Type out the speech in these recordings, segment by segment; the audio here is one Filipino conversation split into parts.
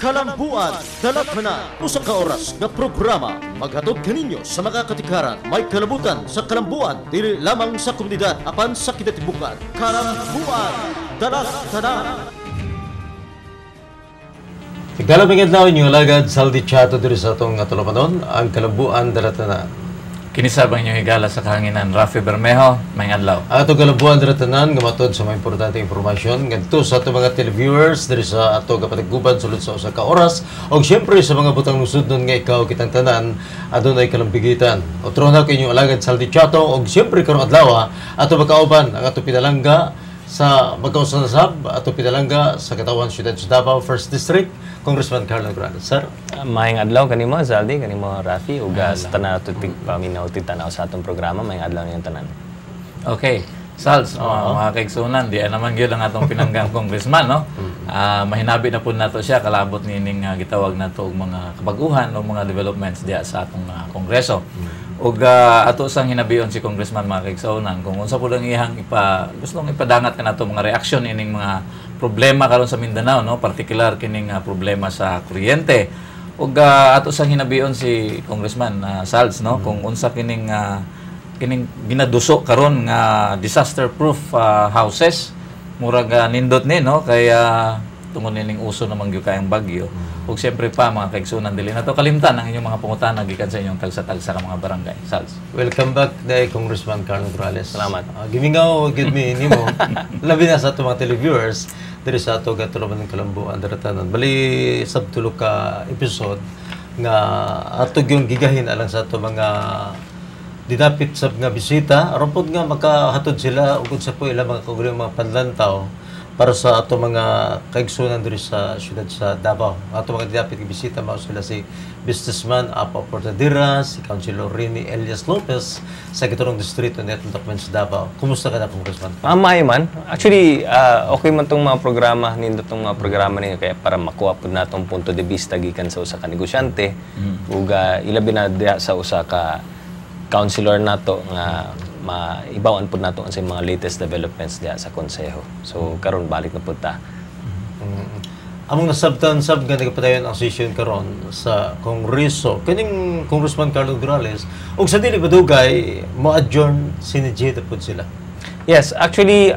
Kalambuan, Dalatana, usa ka oras nga programa maghatod kaninyo sa mga katikaran may kalabutan sa kalambuan dili lamang sa komunidad apan sa kinatibukan. Kalambuan, Dalatana. Tigdala pagkadlaw inyo alagad saldi chato diri sa atong tulumanon ang Kalambuan Dalatana. Kinisabang nyo higala sa kahanginan, Rafi Bermejo, may adlaw. Ato Kalambuan Dalatana gamatod sa mga importante informasyon ngadto sa ato mga televiewers diri sa ato kapatiguban sulod sa usa ka oras og syempre sa mga butang nusudnon nga ikaw kitang tanan adunay kalambigitan. Otro na kinyo alagad saldi chato og syempre karong adlaw ato makauban ang ato pinalangga sa magkausanasab ato pinalangga sa Katawan Siyudad sa Davao First District Congressman Carlo Granados. Sir, maayong adlaw kanimo Zaldi, kanimo Rafi ug sa tanan tutig paminaw titanaw sa atong programa maayong adlaw niyong tanan. Okay. Sals, mga kaigsunan, di naman gyud ang atong pinanggang congressman, no? Mahinabi na po nato siya kalabot nining gitawag nato og mga kabaguhan o mga developments diya sa atong kongreso. Ug ato sang hinabiyon si congressman mga kaigsunan kung unsa po lang iyang gustong ipadangat kanato mga reaksyon ining mga problema karon sa Mindanao, no? Particular kining problema sa kuryente. Ug ato sang hinabiyon si congressman Sals, no? Kung unsa kining ginaduso karon nga disaster proof houses murag nindot ni, no? Kaya tungod nining uso naman gyud kayang bagyo. Ug siyempre pa mga kaigsunan dili nato kalimtan ang inyong mga pangutana gikan sa inyong tagsa-tagsa ka mga barangay. Sals. welcome back day Congressman Carlo Granados. Salamat. Gimingaw gid mi nimo labi na sa ato mga televiewers diri sa ato gatuluman ng Kalambuan Dalatana. Bali sabtulo ka episode nga ato gyud gigahin alang sa ato mga dinapit sa nga bisita aron pod nga makahatod sila ug sa po ila mga kaugaling mga panlantaw para sa ato mga kaigsunan diri sa siyudad sa Davao. Ato mga dinapit nga bisita mao sila si businessman Apa Portadera, si Councilor Rini Elias Lopez sa Gitorong Distrito ni atong Documents Davao. Kumusta ka na, Congressman? Maayo man. Actually, okay man tong mga programa nindot tong mga programa ninyo kaya para makuha pud natong punto de vista gikan sa usa ka negosyante ug ilabi na diha sa usa ka councilor nato nga maibawan pud nato sa mga latest developments diha sa konseho. So karon balik na pud ta. Among nasabtan sab nga nagapadayon ang session karon sa Kongreso kaning Congressman Carlo Granados ug sa dili badugay mo adjourn sinijeta pud sila. Yes, actually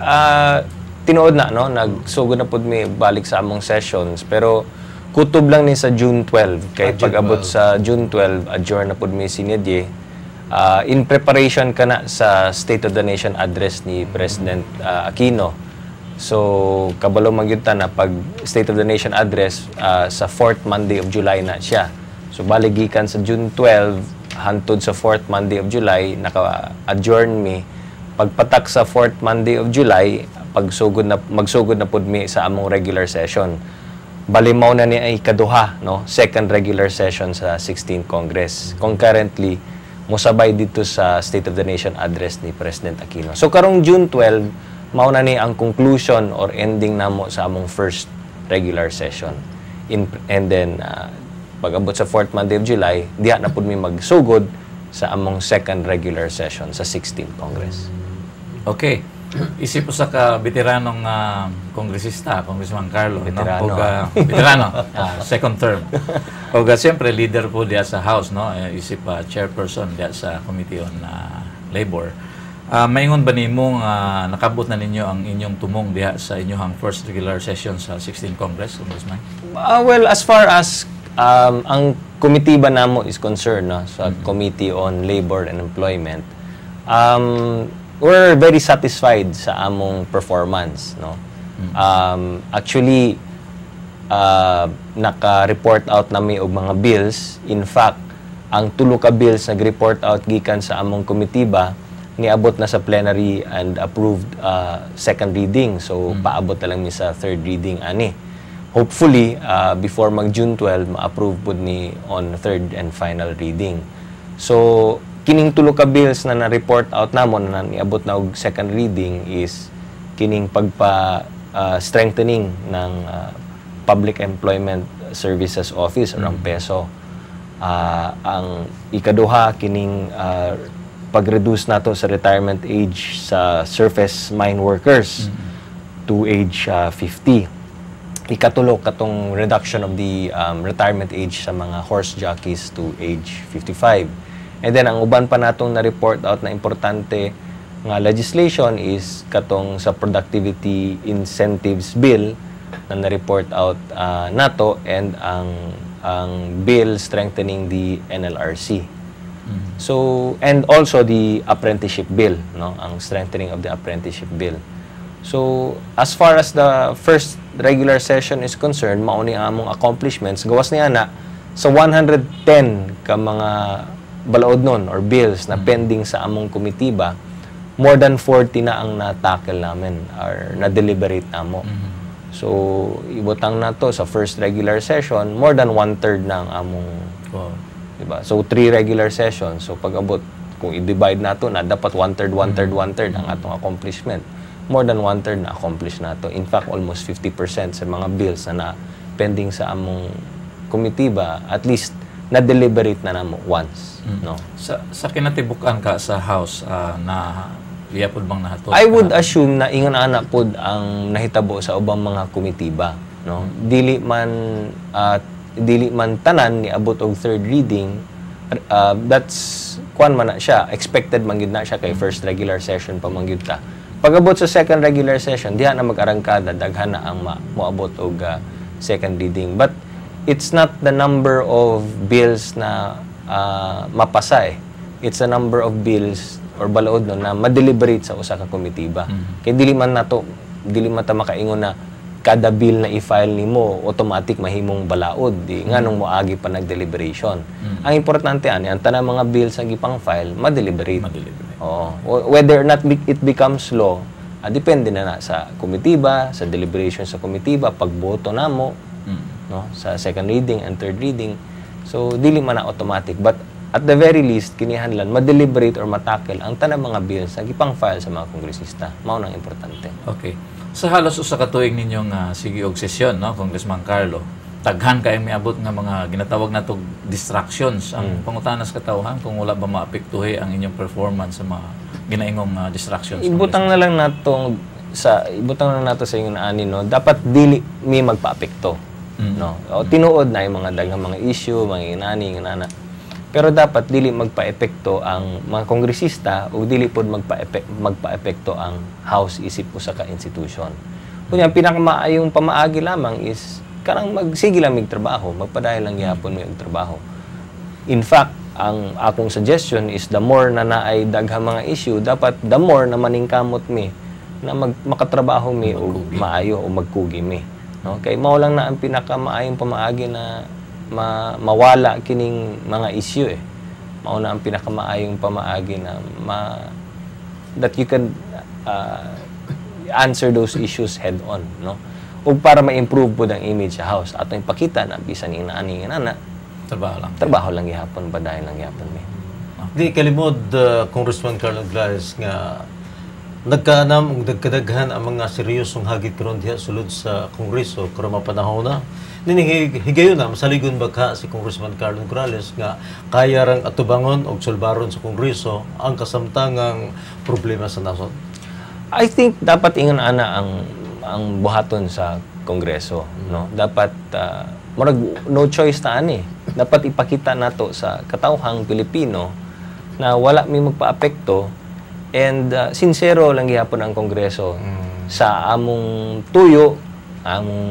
tinuod na no nagsugod na pud mi balik sa among sessions pero kutob lang ni sa June 12 kay pag-abot sa June 12 adjourn na pud mi sinidye. In preparation ka na sa State of the Nation address ni President Aquino. So, kabalo magyunta na pag State of the Nation address sa 4th Monday of July na siya. So, baligikan sa June 12, hantod sa 4th Monday of July, naka-adjourn mi. Pagpatak sa 4th Monday of July, magsugod na pud mi sa among regular session. Balimaw na ni ay ikaduha, no? Second regular session sa 16th Congress. Concurrently, musabay dito sa State of the Nation address ni President Aquino. So karong June 12, mao na ni ang conclusion or ending namo sa among first regular session. And then pag-abot sa 4th Monday of July, diha na pud mi magsugod sa among second regular session sa 16th Congress. Okay. Isip sa ka veteranong kongresista, Congressman Carlo, Veterano. no? Veterano, second term. O siyempre leader po diya sa House, no? Isip chairperson diya sa Committee on Labor. Maingon ba nimo nakabot na ninyo ang inyong tumong diya sa inyong first regular session sa 16th Congress, Congressman? Well, as far as ang committee ba namo is concerned, no? Sa Committee on Labor and Employment, we're very satisfied sa among performance, no? Actually, naka-report out nami og mga bills. In fact, ang tulo ka bills nag-report out gikan sa among komitiba niabot na sa plenary and approved second reading. So, paabot na lang mi sa third reading ani. Hopefully, before mag-June 12, ma-approve pud ni on third and final reading. So, kining tulo ka bills na na-report out namon na niabot na og second reading is kining strengthening ng Public Employment Services Office or ang PESO. Ang ikaduha kining pag-reduce nato sa retirement age sa surface mine workers to age 50. ikatulo katong reduction of the retirement age sa mga horse jockeys to age 55. And then ang uban pa natong na-report out na importante nga legislation is katong sa productivity incentives bill na na-report out nato, and ang bill strengthening the NLRC. So, and also the apprenticeship bill, no, ang strengthening of the apprenticeship bill. So, as far as the first regular session is concerned, mauni among accomplishments, gawas niya na sa 110 ka mga balaod nun or bills na pending sa among komitiba, more than 40 na ang na-tackle namin or na-deliberate namo. So, ibutang na to sa first regular session, more than 1/3 na ang among, diba? So, 3 regular sessions. So, pag abot, kung i-divide na to, na dapat 1/3, 1/3, 1/3 ang atong accomplishment. More than 1/3 na accomplish na to. In fact, almost 50% sa mga bills na pending sa among komitiba, at least na-deliberate na namo once. No? Sa kinatibukan ka sa House, na iyapod bang nahatod? I would assume na ingon anak pod ang nahitabo sa ubang mga komitiba, no? Dili man tanan ni abot og third reading, that's kuan man na siya, expected man gid na siya kay first regular session pa man gyud ta. Pag abot sa second regular session, diha na mag-arangkada, daghan na ang moabot og second reading. But it's not the number of bills na mapasa eh. It's a number of bills or balaod no, na ma-deliberate sa usa ka komitiba. Kay dili man ta makaingon na kada bill na i-file nimo automatic mahimong balaod di nganong moagi pa nag-deliberation. Ang importante ani ang tanang mga bills nga gipang file ma-deliberate. Whether or not it becomes law, depende na sa komitiba, sa deliberation sa komitiba, pagboto namo, no, sa second reading and third reading. So dili man na automatic, but at the very least kinihanlan ma-deliberate or ma-tackle ang tanang mga bills nga gipang file sa mga kongresista. Mao nang importante. Okay. Sa halos usa ka tuig ninyong sige og sesyon, no, Congressman Carlo, daghan kay miabot nga mga ginatawag natong distractions ang pangutanas katawhan kung wala ba maapektuhi ang inyong performance sa mga ginaingong distractions. Ibutang na lang nato sa ingon ani, no, dapat dili mi magpaapekto, no. O tinuod na yung mga daghang mga issue, mga inani nganana. Pero dapat dili magpaepekto ang mga kongresista o dili pod magpaepekto ang House isip usa ka institution. Kunya pinakamaayong pamaagi lamang is kanang magsige lang mig trabaho, magpadayon lang gyapon mi og trabaho. In fact, ang akong suggestion is the more na naay daghang mga issue, dapat the more na maningkamot mi na makatrabaho mi og maayo o magkugi mi, no? Kay mao lang na ang pinakamaayong pamaagi na mawala kining mga issue eh. Mao na ang pinakamaayong pamaagi na that you can answer those issues head on, no? Ug para ma-improve pud ang image sa House atong ipakita na bisan inaani nana trabaho lang gihapon, badayon lang gihapon mi. Di kalimod Congressman Carlo Glass nga nagkaanam ug nagkadaghan ang mga seryosong hagit karon diha sulod sa Kongreso karon mapanahon na. Nining higayon na masaligon baka si Congressman Carlo Grales nga kaya rang atubangon og sulbaron sa Kongreso ang kasamtangang problema sa nasod. I think dapat ingon ana ang buhaton sa Kongreso, no. Dapat no choice ta ani. Dapat ipakita nato sa katawhang Pilipino na wala mi magpaapekto, and sincero lang gihapon ang Kongreso sa among tuyo, among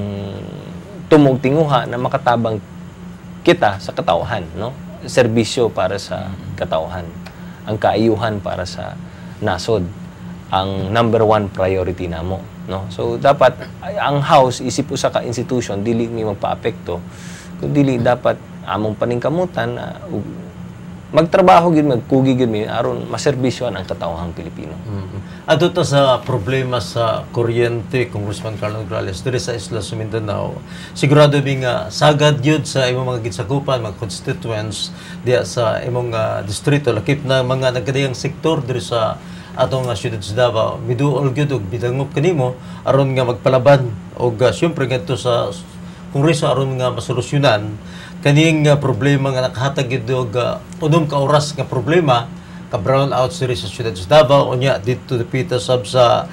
tumog tinguha na makatabang kita sa katawhan, no? Serbisyo para sa katawhan, ang kaayuhan para sa nasod, ang number 1 priority namo, no? So dapat ang House isip usa ka institution dili mi magpaapekto, kundi dapat among paningkamutan na magtrabaho gid, magkugi gid mi aron maserbisyohan ang katawhang Pilipino. Adto ta sa problema sa kuryente, Congressman Carlo Grales, diri sa Isla Mindanao. Sigurado mi nga sagad yun sa imong mga ginsakupan, mga constituents diya sa imong distrito, lakip na mga nagkadayang sektor diri sa atong siyudad sa Davao. Miduol gyud og bidangop kanimo aron nga magpalaban og syempre ngadto sa Kongreso aron nga masolusyonan kaning problema nga nakahatag gyud og unom ka oras nga problema ka brown out diri sa siyudad sa Davao unya dito dapita sab sa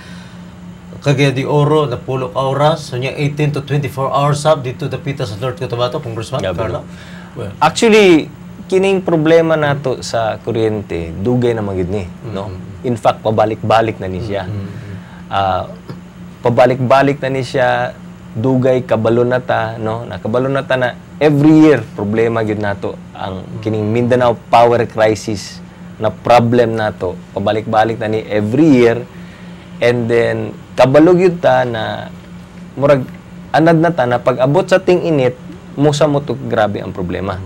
Cagayan de Oro na pulo ka oras, so niya 18 to 24 hours sab dito dapita sa North Cotabato, Congressman Gabi. Carlo. Well, Actually, kining problema nato sa kuryente, dugay na magid ni, no? In fact, pabalik-balik na ni siya. Pabalik-balik na ni siya, dugay kabalo na ta, no? Nakabalo na ta na every year problema gyud nato ang kining Mindanao power crisis na problem nato. Pabalik-balik na ni every year, and then kabalo gyud ta na murag anad na ta na pag-abot sa ting init musa mo to grabe ang problema.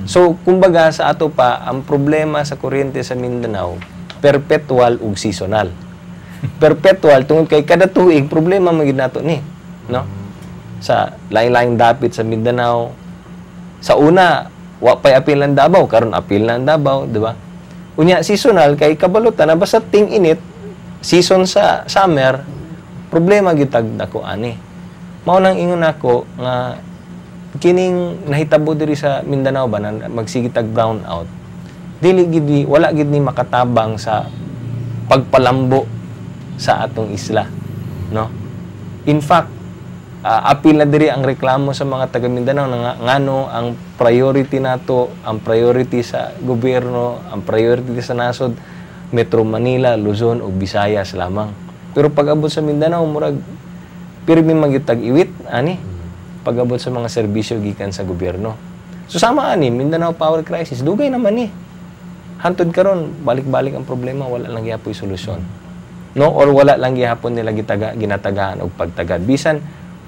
So kumbaga sa ato pa ang problema sa kuryente sa Mindanao perpetual ug seasonal. Perpetual tungod kay kada tuig problema magid nato ni, no? Sa lain-laing dapit sa Mindanao. Sa una wa pay apil ang Davao, karon apil na ang Davao, di ba? Unya seasonal kay kabalutan na basta ting init season sa summer problema gyud tag nako ani. Mao nang ingon nako nga kining nahitabo diri sa Mindanao ba na magsige tag brown out. Dili gid ni wala gid ni makatabang sa pagpalambo sa atong isla, no? In fact, apil na diri ang reklamo sa mga taga Mindanao nga ngano ang priority nato, ang priority sa gobyerno, ang priority sa nasod Metro Manila, Luzon ug Visayas lamang. Pero pag-abot sa Mindanao murag pirmi magitag iwit ani pag-abot sa mga serbisyo gikan sa gobyerno. So sama ani Mindanao power crisis dugay naman ni. Hantod karon balik-balik ang problema, wala lang gyapon solusyon. No, or wala lang gyapon nila ginatagaan og pagtagad. Bisan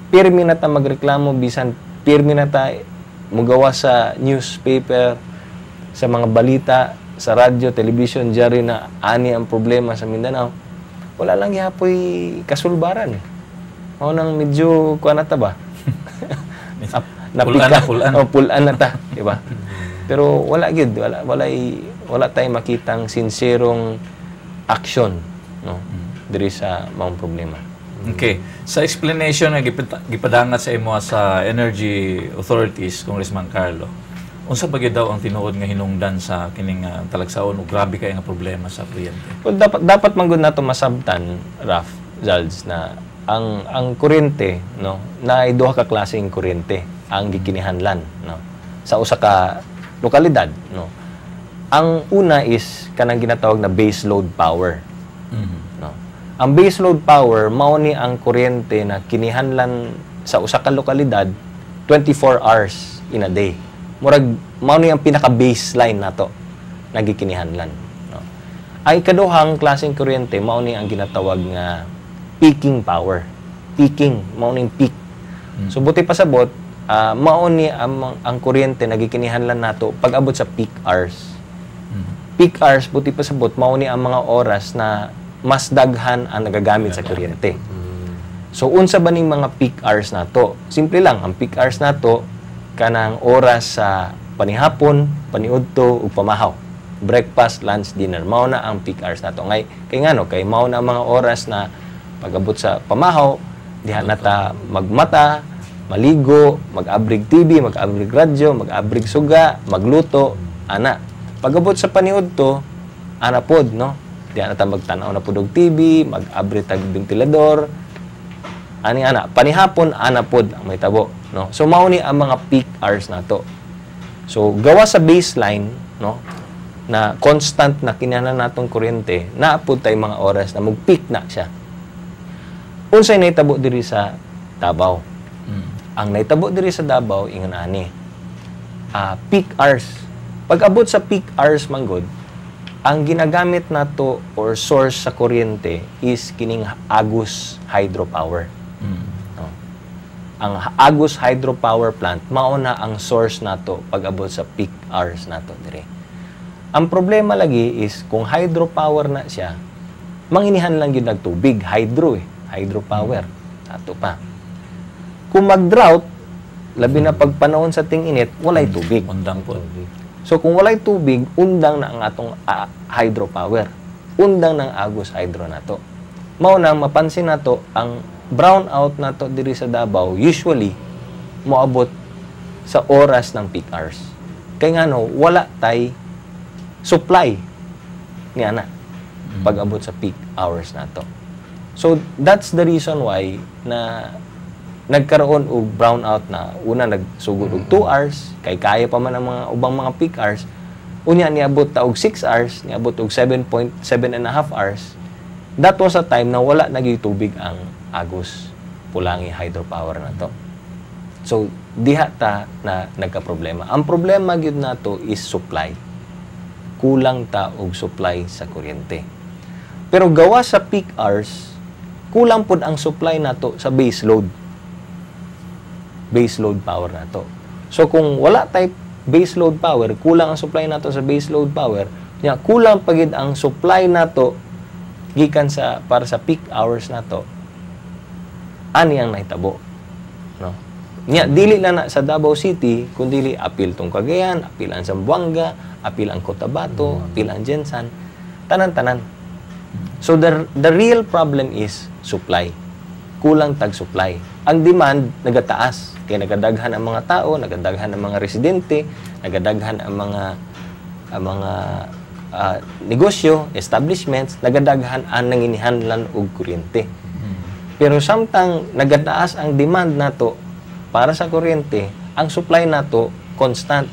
pirmi na ta magreklamo, bisan pirmi na ta mugawa sa newspaper, sa mga balita, sa radyo, television, diary na ani ang problema sa Mindanao. Wala lang gyapon kasulbaran. Mao nang medyo kuan na ta ba? Pulan na ta, di ba? Pero wala gid, wala tayong makitang sinserong action, no? Diri sa mga problema. okay. Sa explanation nga gipadangat sa imo sa energy authorities, Congressman Carlo, unsa ba gyud daw ang tinuod nga hinungdan sa kining talagsaon ug grabe kay nga problema sa kuryente? Well, dapat man gud nato masabtan, Raf, Zalds, na ang kuryente, no, na duha ka klaseng kuryente ang gikinihanlan, no, sa usa ka lokalidad, no. Ang una is kanang ginatawag na base load power. No. Ang base load power mao ni ang kuryente na kinihanlan sa usa ka lokalidad 24 hours in a day. Murag mao ni ang pinaka baseline nato na gikinihanlan, no. Ay kaduhang klaseng kuryente mao ni ang ginatawag nga peaking power. Peaking, mao ning peak. So buti pasabot, mao ni ang kuryente nagikinihanlan nato pag abot sa peak hours. Peak hours buti pasabot mao ni ang mga oras na mas daghan ang nagagamit sa kuryente. So unsa ba ning mga peak hours nato? Simple lang, ang peak hours nato kanang oras sa panihapon, paniudto ug pamahaw. Breakfast, lunch, dinner. Mao na ang peak hours nato. Kay ngano kay mao na ang mga oras na pag-abot sa pamahaw, diha na ta magmata, maligo, mag-abrig TV, mag-abrig radyo, mag-abrig suga, magluto, ana. Pag-abot sa paniudto, ana pod, no? Diha na ta magtanaw na pod og TV, mag-abrig tag ventilador. Ani ana, panihapon ana pod ang may tabo, no? So mao ni ang mga peak hours nato. So gawa sa baseline, no, na constant na kinahanglan natong kuryente, naapod tay mga oras na mag-peak na siya. Unsay nahitabo diri sa Davao? Ang nahitabo diri sa Davao ingon ani. Peak hours. Pag abot sa peak hours manggod, ang ginagamit nato or source sa kuryente is kining Agus hydropower. No? Ang Agus hydropower plant mao na ang source nato pag abot sa peak hours nato diri. Ang problema lagi is kung hydropower na siya, manginihan lang gyud nagtubig, hydropower. Ato pa. Kung mag-drought, labi na pagpanahon sa ting-init, walay tubig. Undang po. So kung walay tubig, undang na ang atong hydropower. Undang ng Agus hydro nato. Mao na mapansin nato ang brownout nato diri sa Davao usually moabot sa oras ng peak hours. Kay ngano wala tay supply ni ana pag abot sa peak hours nato. So that's the reason why na nagkaroon og brownout na una nagsugod og 2 hours kay kaya pa man ang mga ubang mga peak hours, unya niabot ta og 6 hours, niabot og 7.7 and a half hours. That was a time na wala nagitubig ang Agus Pulangi hydropower na to. So diha ta na nagka-problema. Ang problema gyud nato is supply. Kulang ta og supply sa kuryente. Pero gawa sa peak hours, kulang pud ang supply nato sa base load. Base load power nato. So kung wala type base load power, kulang ang supply nato sa base load power, nya kulang pagid ang supply nato gikan sa para sa peak hours nato. Ani ang nahitabo, no? Nya dili na sa Davao City kundi apil tong Cagayan, apil ang Zamboanga, apil ang Cotabato, apil ang Jensan, tanan-tanan. So the real problem is supply. Kulang tag supply. Ang demand nagataas kay nagadaghan ang mga tao, nagadaghan ang mga residente, nagadaghan ang mga negosyo, establishments, nagadaghan ang nanginihanglan og kuryente. Pero samtang nagataas ang demand nato para sa kuryente, ang supply nato constant.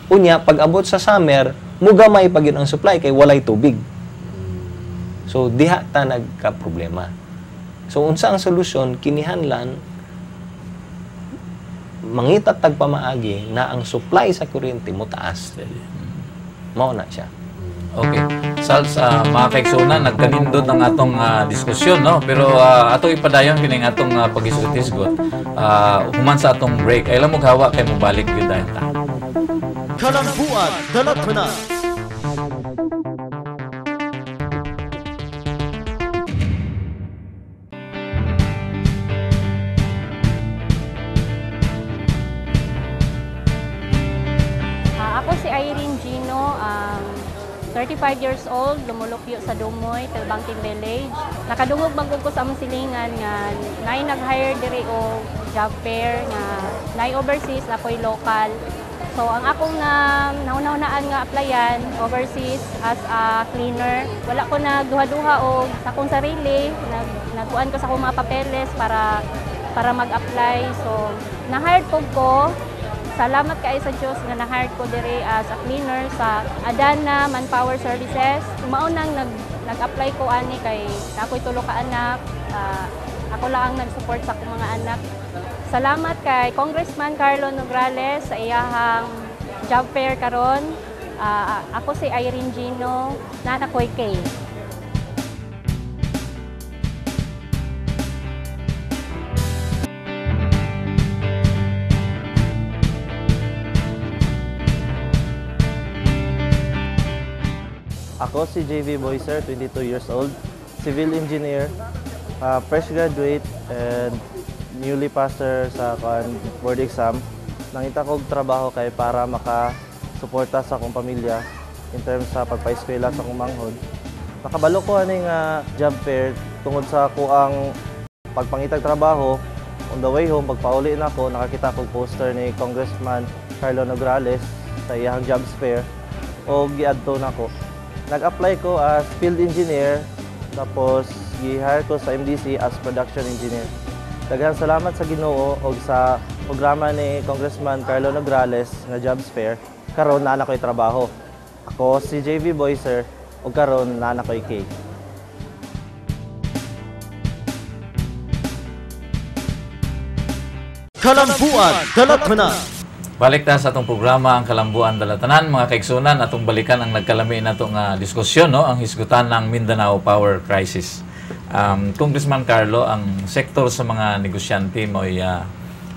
Unya pag abot sa summer, mugamay pa gyud ang supply kay walay tubig. So diha ta nagka-problema. So unsa ang solusyon? Kinihanglan mangita tag pamaagi na ang supply sa kuryente mo taas. Mao na siya. Okay. Sals, mga kaigsunan, nagkanindot ang atong diskusyon, no? Pero atong ipadayon kining atong pag-isgot-isgot. Human sa atong break. Ay lang mo gawa kay mo balik gyud dahil ta. Kalambuan, dalatana. Ako si Irene Gino, 35 years old, lumulukyo sa Dumoy, Talbangking Village. Nakadungog magug ko sa among silingan nga nay nag-hire diri o job fair nga nay overseas ako'y local. So ang akong nauna-unaan nga applyan overseas as a cleaner, wala ko nagduha-duha og sa akong sarili, nagkuan ko sa akong mga papeles para mag-apply. So na-hired ko. Salamat kay sa Diyos nga na-hired ko diri as a cleaner sa Adana Manpower Services. Mao nang nag-apply ko ani kay ako'y tulo ka anak. Ako lang ang nag-support sa akong mga anak. Salamat kay Congressman Carlo Nograles sa iyahang job fair karon. Ako si Irene Gino, nana ko'y kay. Ako si JV Boyser, 22 years old, civil engineer, fresh graduate and newly passer sa board exam. Nangita kong trabaho kay para makasuporta sa akong pamilya in terms sa pagpa-eskwela sa akong manghod. Nakabalo ko aning job fair tungod sa kuang pagpangitag trabaho. On the way home, pagpauli na ako, nakakita kong poster ni Congressman Carlo Nograles sa iyang jobs fair o giadto na ko. Nag-apply ko as field engineer, tapos gi-hire ko sa MDC as production engineer. Daghang salamat sa Ginoo o sa programa ni Congressman Carlo Nograles nga jobs fair. Karon na ko'y trabaho. Ako si JV Boyser o karon na ko'y K. Kalambuan, dalatana. Balik na sa atong programa ang Kalambuan Dalatanan, mga kaigsunan, atong balikan ang nagkalami na itong diskusyon, no? Ang hisgutan ng Mindanao Power Crisis. Congressman Carlo, ang sektor sa mga negosyante mo ay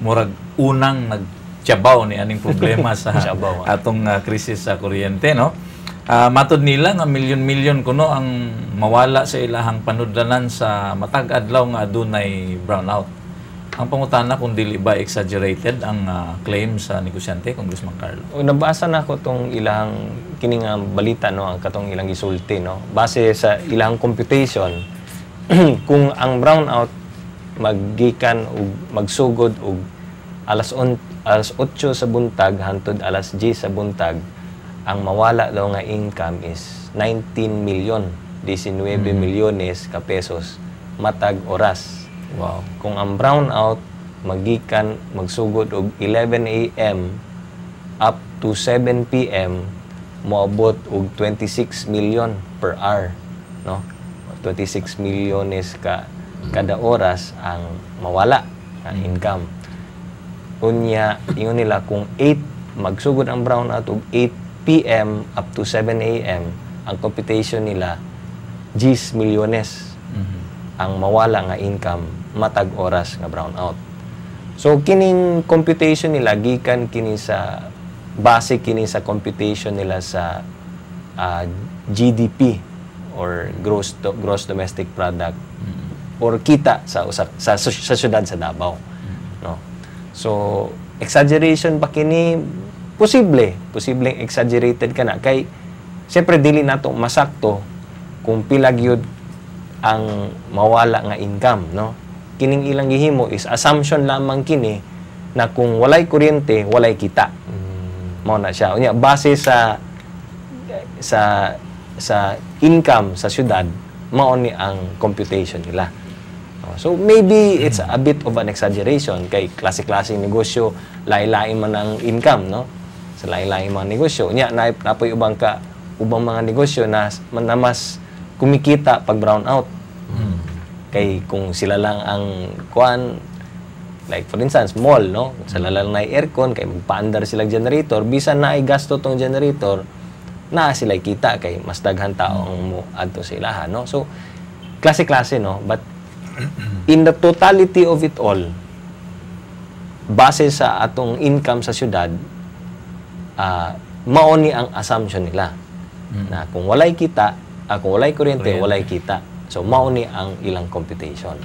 murag unang nagtiyabaw ni aning problema sa atong krisis sa kuryente, no? Matod nila nga milyon-milyon kuno ang mawala sa ilahang panudlanan sa matag adlaw nga adunay brownout. Ang pangutana kung dili ba exaggerated ang claim sa negosyante, Congressman Carlo? Nabasa na ko tong ilang kining balita, no, ang katong ilang gisulti, no. Base sa ilang computation, kung ang brownout maggikan ug magsugod og alas 8 sa buntag hangtod alas 10 sa buntag, ang mawala daw nga income is 19 million 19 milyones ka pesos matag oras. Wow. Kung ang brownout magikan magsugod og 11 a.m. up to 7 p.m. moabot og 26 million per hour, no? 26 milyones kada oras ang mawala ang income. Unya, yun nila kung 8 magsugod ang brownout og 8 p.m. up to 7 a.m. ang computation nila 10 milyones ang mawala nga income matag oras nga brownout. So kining computation nila gikan kini sa base kini sa computation nila sa GDP or gross domestic product or kita sa syudad sa Davao, no? So exaggeration pa kini, posibleng exaggerated kana kay siyempre dili nato masakto kung pila gyud ang mawala nga income, no? Kining ilang gihimo is assumption lamang kini na kung walay kuryente, walay kita. Mao na siya. Unya base sa income sa syudad, mao ni ang computation nila. So maybe it's a bit of an exaggeration kay klase-klaseng negosyo, lain-lain man ang income, no? Sa lain-lain mga negosyo. Unya napoy ubang mga negosyo na mas kumikita pag brown out. Kay kung sila lang ang kuan, like for instance mall, no, sila lang na aircon kay magpaandar sila generator, bisan na ay gasto tong generator na sila kita kay mas daghan tao ang mo adto sa ilaha, no? So klase-klase, no, but in the totality of it all, base sa atong income sa syudad, mao ni ang assumption nila na kung walay kita, kung walay kuryente, walay kita. So, mao ni ang ilang computation.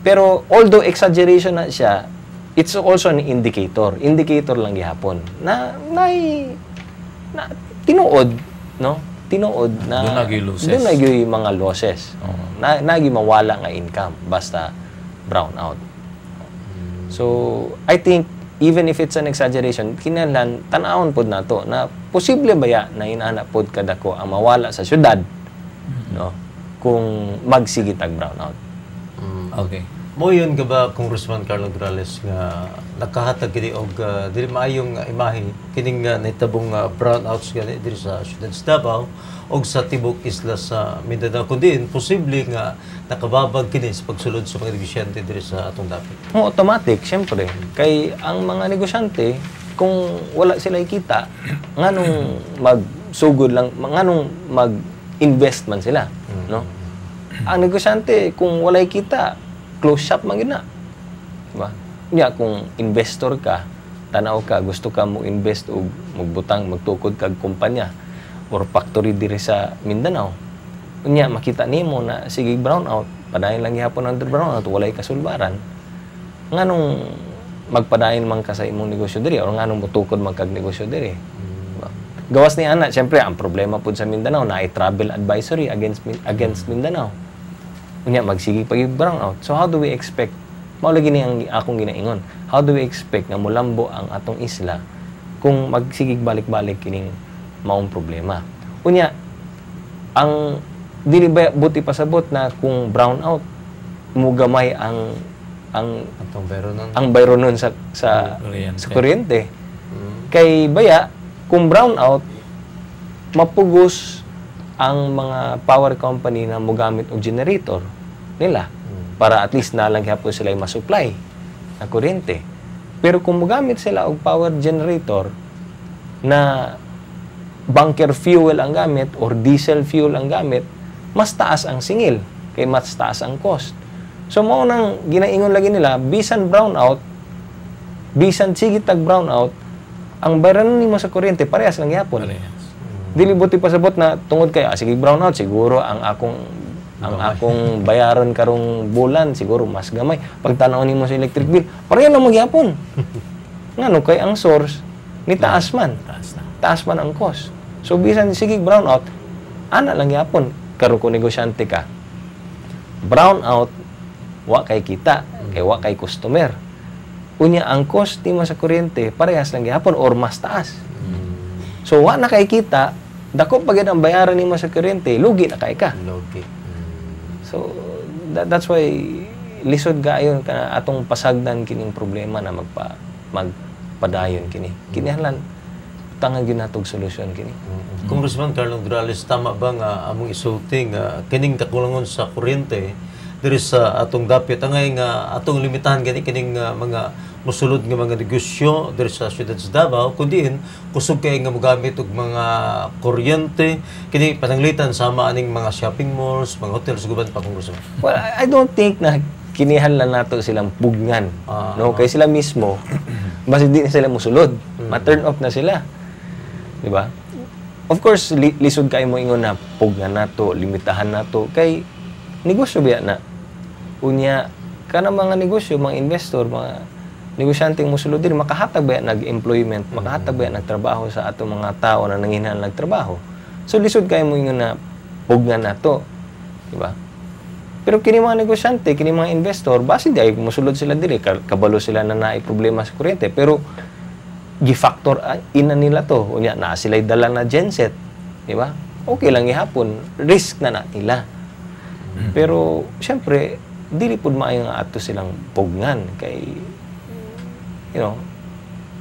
Pero, although exaggeration na siya, it's also an indicator. Indicator lang gihapon. Na tinuod, no? Tinuod na doon nagyoy mga losses. Nagi mawala nga income basta brown out. So, I think, even if it's an exaggeration, kinahanglan tan-awon pod nato na posible ba na inana pod kadako ang mawala sa syudad, no, kung magsige tag brownout. Okay. Mo yun ka ba, Congressman Carlo Grales, nga nakahatag kini og dili maayong imahe kining nahitabong brownouts gani diri sa syudad sa Davao og sa tibok isla sa Mindanao, kundi posible nga nakababag kini sa pagsulod sa mga negosyante diri sa atong dapit? Automatic, syempre. Kay ang mga negosyante, kung wala sila ikita, nganong magsugod lang, nganong mag-invest man sila, no? Ang negosyante, kung wala ikita, close shop man gina. Diba? Nya, kung investor ka, tanaw ka, gusto ka mo invest o magbutang, magtukod kag kumpanya or factory diri sa Mindanao, nya, makita nimo na sige brownout, padayon lang gihapon ang brownout, walay kasulbaran, nganong magpadayon man ka sa imong negosyo diri or nganong mutukod man kag negosyo diri. Diba? Gawas ni ana, syempre ang problema pud sa Mindanao na ay travel advisory against Mindanao. Unya magsige pag brownout. So how do we expect, mao lagi ni ang akong ginaingon, how do we expect nga mulambo ang atong isla kung magsigig balik-balik kining maong problema? Unya ang dili ba buti pasabot na kung brownout mugamay ang bayro nun sa kuryente. Kay baya kung brownout mapugos ang mga power company na mogamit og generator nila para at least na lang gyapon sila ma-supply na kuryente. Pero kung mogamit sila og power generator na bunker fuel ang gamit or diesel fuel ang gamit, mas taas ang singil, kay mas taas ang cost. So mao nang ginaingon lagi nila, bisan brownout, bisan sige tag brownout, ang bayaran nimo sa kuryente parehas lang gyapon. Dili buti pasabot na tungod kay sige brownout, siguro ang akong bayaran karong bulan siguro mas gamay. Pag tanaw nimo sa electric bill, pareha lang magyapon. Ngano kay ang source ni taas man. Taas man ang cost. So bisan sige brownout, ana lang gyapon karon kung negosyante ka. Brownout wa kay kita, kay wa kay customer. Unya ang cost nimo sa kuryente parehas lang gyapon or mas taas. So wa na kay kita, dako pagid ang bayaran nimo sa kuryente, lugi na kay ka. Logi. So that's why lisod gaayon ka atong pasagdan kining problema na magpadayon kini. Kinahanglan tangan gyud natog solusyon kini. Congressman Carlo Durales, tama ba nga among isulti nga kining kakulangon sa kuryente diri sa atong dapit angay nga atong limitahan gani kining mga mosulod nga mga negosyo diri sa siyudad sa Davao kundi kusog kay nga mogamit og mga kuryente kini pananglitan sama aning mga shopping malls, mga hotels guban pa, Congressman. Well, I don't think na kinihanglan nato silang pugnan. No, kay sila mismo basta di na sila mosulod. Ma-turn off na sila. Di ba? Of course, lisod kay mo ingon na pugnan nato, limitahan nato kay negosyo biya na. Unya kana mga negosyo, mga investor, mga negosyanteng mosulod din makahatag ba nag-employment, makahatag ba nagtrabaho sa ato mga tao na nanginahanglan nagtrabaho. So lisod kay mo ingon na pugnan nato, di ba? Pero kini mga negosyante, kini mga investor, base di ay mosulod sila diri, kabalo sila na naay problema sa kuryente, pero gi-factor in na nila to. Unya na sila'y dala na genset, di ba? Okay lang ihapon, risk na nila. Pero syempre dili pud maayo nga ato silang pugnan kay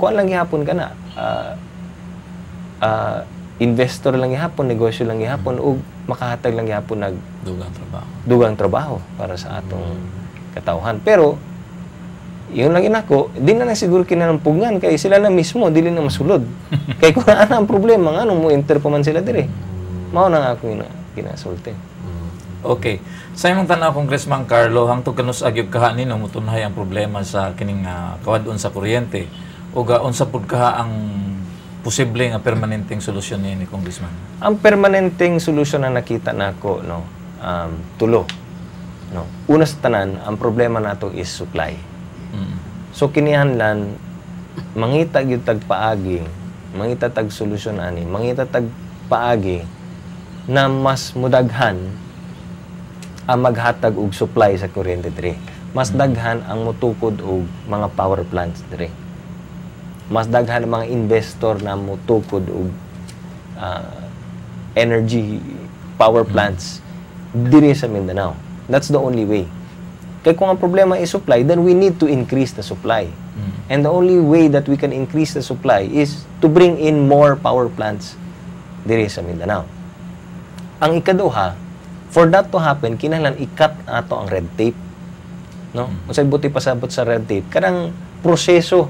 kuan lang gihapon kana investor lang gihapon, negosyo lang gihapon ug makahatag lang gihapon dugang trabaho para sa atong katawhan. Pero yun lang inako, di na siguro kinahanglan pugnan kay sila na mismo dili na masulod. Kay kung ana ang problema ngano mo enter pa man sila dire. Mao na ako ginasulti. Okay. Sa imong tanaw, Congressman Carlo, hangtod kanus agyud kaha nino mutunhay ang problema sa kining kawadon sa kuryente ug unsa pud kaha ang posible nga permanenteng solusyon ni Congressman? Ang permanenteng solusyon na nakita nako tulo. No. Una sa tanan, ang problema nato is supply. So kinihanglan mangita gyud tag paagi, mangita tag solusyon ani, mangita tag paagi na mas mudaghan ang maghatag og supply sa kuryente dire. Mas daghan ang mutukod og mga power plants dire. Mas daghan ang mga investor na mutukod og energy power plants dire sa Mindanao. That's the only way. Kaya kung ang problema is supply, then we need to increase the supply. And the only way that we can increase the supply is to bring in more power plants dire sa Mindanao. Ang ikaduha, for that to happen, kinahanglan i-cut ato ang red tape. No? Unsay buti pasabot sa red tape, kanang proseso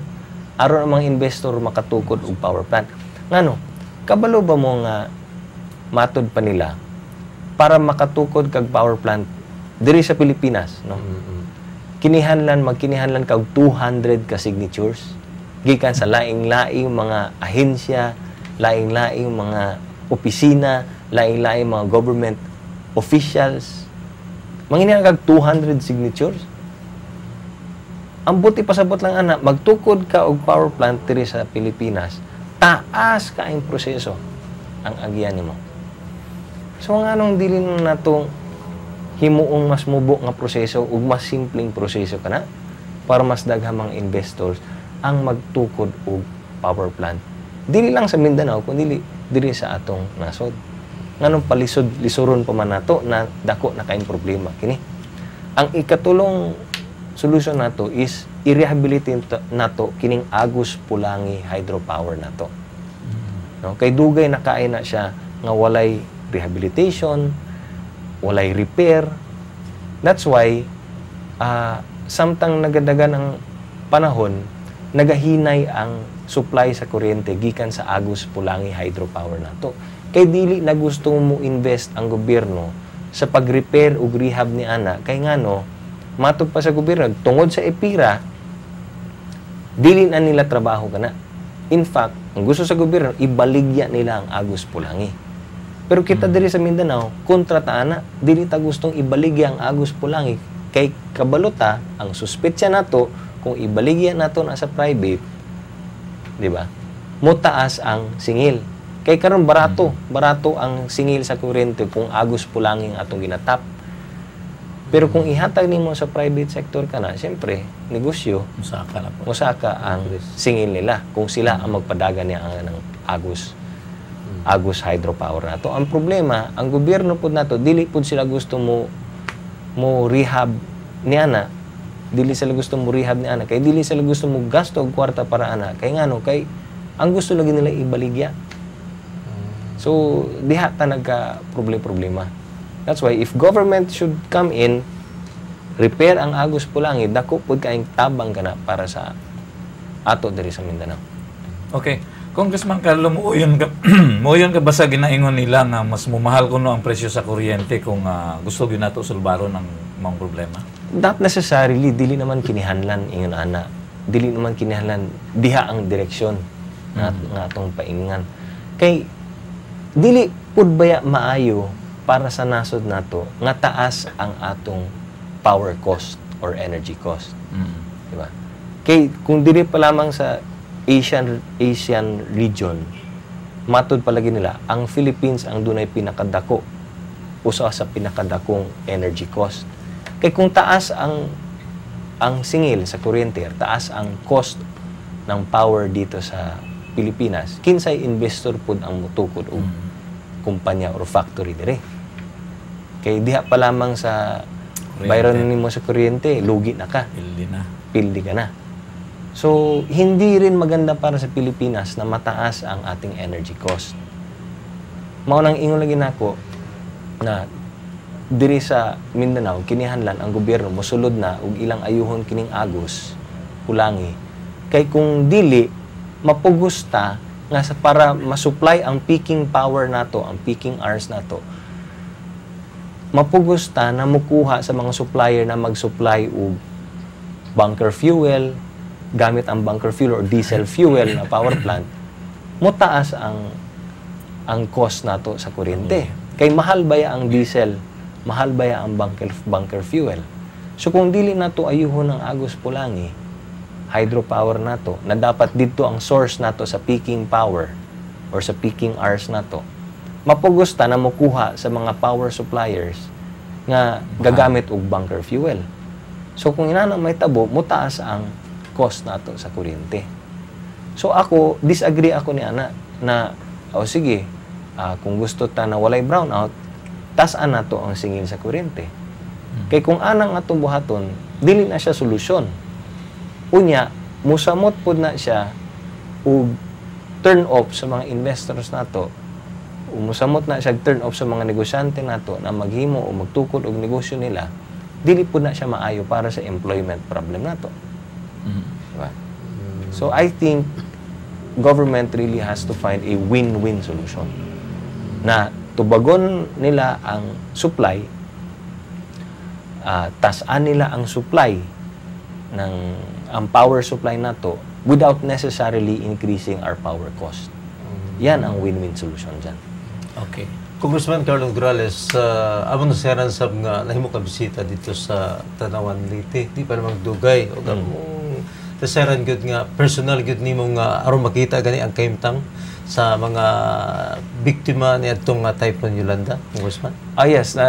aron ang mga investor makatukod og power plant. Ngano? Kabalo ba mo nga matod pa nila para makatukod kag power plant diri sa Pilipinas, no? Magkinihanlan kag 200 ka signatures gikan sa laing-laing mga ahensya, laing-laing mga opisina, laing-laing mga government officials. Manginahanglan kag 200 signatures. Ang buti pasabot lang ana, magtukod ka og power plant diri sa Pilipinas, taas kaayong proseso ang agyan nimo. So nganong dili nato himuong mas mubo nga proseso ug mas simpleng proseso kana para mas daghang mga investors ang magtukod og power plant. Dili lang sa Mindanao kundi dili sa atong nasod. Nganong palisod-lisuron pa man nato na dako na kaayong problema kini. Ang ikatulong solusyon nato is i-rehabilitate nato kining Agus Pulangi hydropower nato. No, kay dugay na kaay na siya nga walay rehabilitation, walay repair. That's why samtang nagadagan ang panahon, nagahinay ang supply sa kuryente gikan sa Agus Pulangi hydropower nato. Kay dili na gusto mo invest ang gobyerno sa pag-repair ug rehab ni ana kay ngano matod pa sa gobyerno tungod sa EPIRA dili na nila trabaho kana. In fact, ang gusto sa gobyerno ibaligya nila ang Agus Pulangi. Pero kita diri sa Mindanao kontrata na dili ta gustong ibaligya ang Agus Pulangi kay kabalota ang suspetsya nato kung ibaligya nato na sa private, di ba? Mutaas ang singil. Kay karon barato ang singil sa kuryente kung Agus Pulangi ang atong ginatap. Pero kung ihatag nimo sa private sector kana, siyempre negosyo, Musaka na po. musaka ang singil nila kung sila ang magpadagan niya ang ng Agus Agus hydropower nato. Ang problema, ang gobyerno pud nato dili pud sila gusto mo rehab niana. Dili sila gusto mo rehab niana kay dili sila gusto mo gasto og kwarta para ana. Kay ngano kay ang gusto lagi nila ibaligya. So diha ta nagka problema. That's why if government should come in, repair ang Agus Pulangi, dako pud kaayong tabang kana para sa ato diri sa Mindanao. Okay. Congressman Carlo, muuyon ka ba sa ginaingon nila nga mas mumahal kuno ang presyo sa kuryente kung gusto gyud nato sulbaron ang mga problema? Not necessarily, dili naman kinihanlan ingon ana. Dili naman kinihanlan diha ang direksyon nga atong paingan. Kay dili pud baya maayo para sa nasod nato nga taas ang atong power cost or energy cost. Di ba? Kay kung dili pa lamang sa Asian region, matod palagi nila, ang Philippines ang dunay pinakadako, usa sa pinakadakong energy cost. Kay kung taas ang singil sa kuryente, taas ang cost ng power dito sa Pilipinas, kinsay investor pud ang mutukod og kumpanya or factory dire. Kay diha pa lamang sa bayron nimo sa kuryente, lugi na ka. Pildi ka na. So, hindi rin maganda para sa Pilipinas na mataas ang ating energy cost. Maunang ingon lagi nako na diri sa Mindanao, kinihanlan ang gobyerno mosulod na og ilang ayuhon kining Agus Pulangi. Kay kung dili, mapugusta nga sa para masupply ang peaking power nato, ang peaking hours nato, mapugusta na mukuha sa mga supplier na mag-supply og bunker fuel, gamit ang bunker fuel or diesel fuel na power plant, mutaas ang cost nato sa kuryente. Kay mahal baya ang diesel, mahal baya ang bunker fuel. So kung dili nato ayuhon ang Agus Pulangi, hydropower nato, na dapat dito ang source nato sa peaking power or sa peaking hours nato, mapugusta na mukuha sa mga power suppliers nga gagamit og bunker fuel. So kung inana may tabo, mutaas ang cost nato sa kuryente. So ako, disagree ako ni ana na, sige, kung gusto ta na walay brownout, tas-an nato ang singil sa kuryente. Kay kung anang atong buhaton, dili na siya solusyon. Unya, musamot pod na siya og turn off sa mga investors nato. Musamot na siya turn off sa mga negosyante nato na maghimo o magtukod og negosyo nila. Dili pod na siya maayo para sa employment problem nato. Diba? So I think government really has to find a win-win solution. Na tubagon nila ang supply, tasan nila ang supply ng ang power supply nato without necessarily increasing our power cost. Yan ang win-win solution dyan. Okay. Congressman Carlo Grales, amon nasaran sab nga nahimo ka bisita dito sa Tanawan Leyte, di pa namang dugay o nasaran gyud nga personal gyud nimo nga aron makita gani ang kahimtang sa mga biktima niadtong Typhoon Yolanda, Congressman? Yes,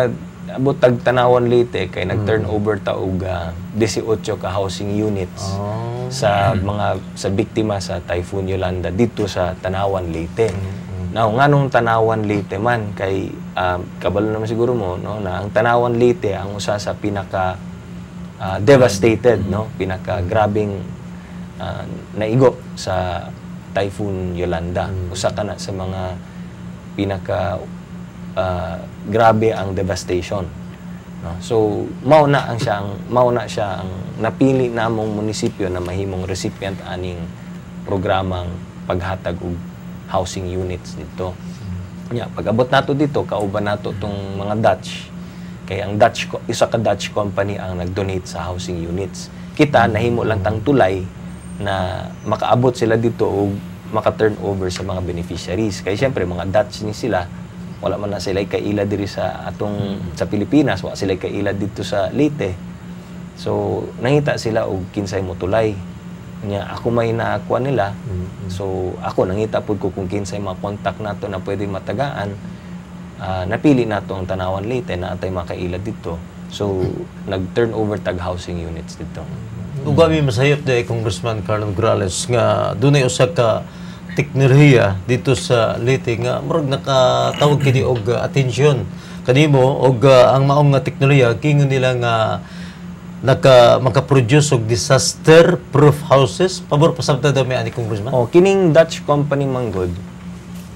abot tag Tanawan Leyte kay nag-turnover ta og 18 ka housing units sa mga biktima sa Typhoon Yolanda dito sa Tanawan Leyte. Now, nganong Tanawan Leyte man kay kabalo naman siguro mo no na ang Tanawan Leyte ang usa sa pinaka devastated no, pinaka grabing naigo sa Typhoon Yolanda. Usa ka na sa mga pinaka grabe ang devastation. No? So, mao na siya ang napili namong munisipyo na mahimong recipient aning programang paghatag og housing units dito. Pag-abot nato dito, kauban nato tong mga Dutch. Kaya ang isa ka Dutch company ang nag-donate sa housing units. Kita, nahimo lang tang tulay na makaabot sila dito o maka-turn over sa mga beneficiaries. Kaya siyempre, mga Dutch ni sila, wala man na sila kaila diri sa sa Pilipinas, wala sila kaila dito sa Leyte. So, nangita sila og kinsay mo tulay. Ako may naakuha nila. So, ako nangita pud ko kung kinsay mga contact nato na pwede matagaan. Napili nato ang Tanawan Leyte na atay makaila dito. So, nag-turn over tag housing units dito. Ug kami masayop day Congressman Carlo Grales nga dunay usa ka teknolohiya dito sa Leyte nga murag nakatawag kini og atensyon kanimo og ang maong nga teknolohiya kingon nila nga maka-produce og disaster proof houses. Pabor pasabta daw may ani Congressman. Oh, kining Dutch company manggod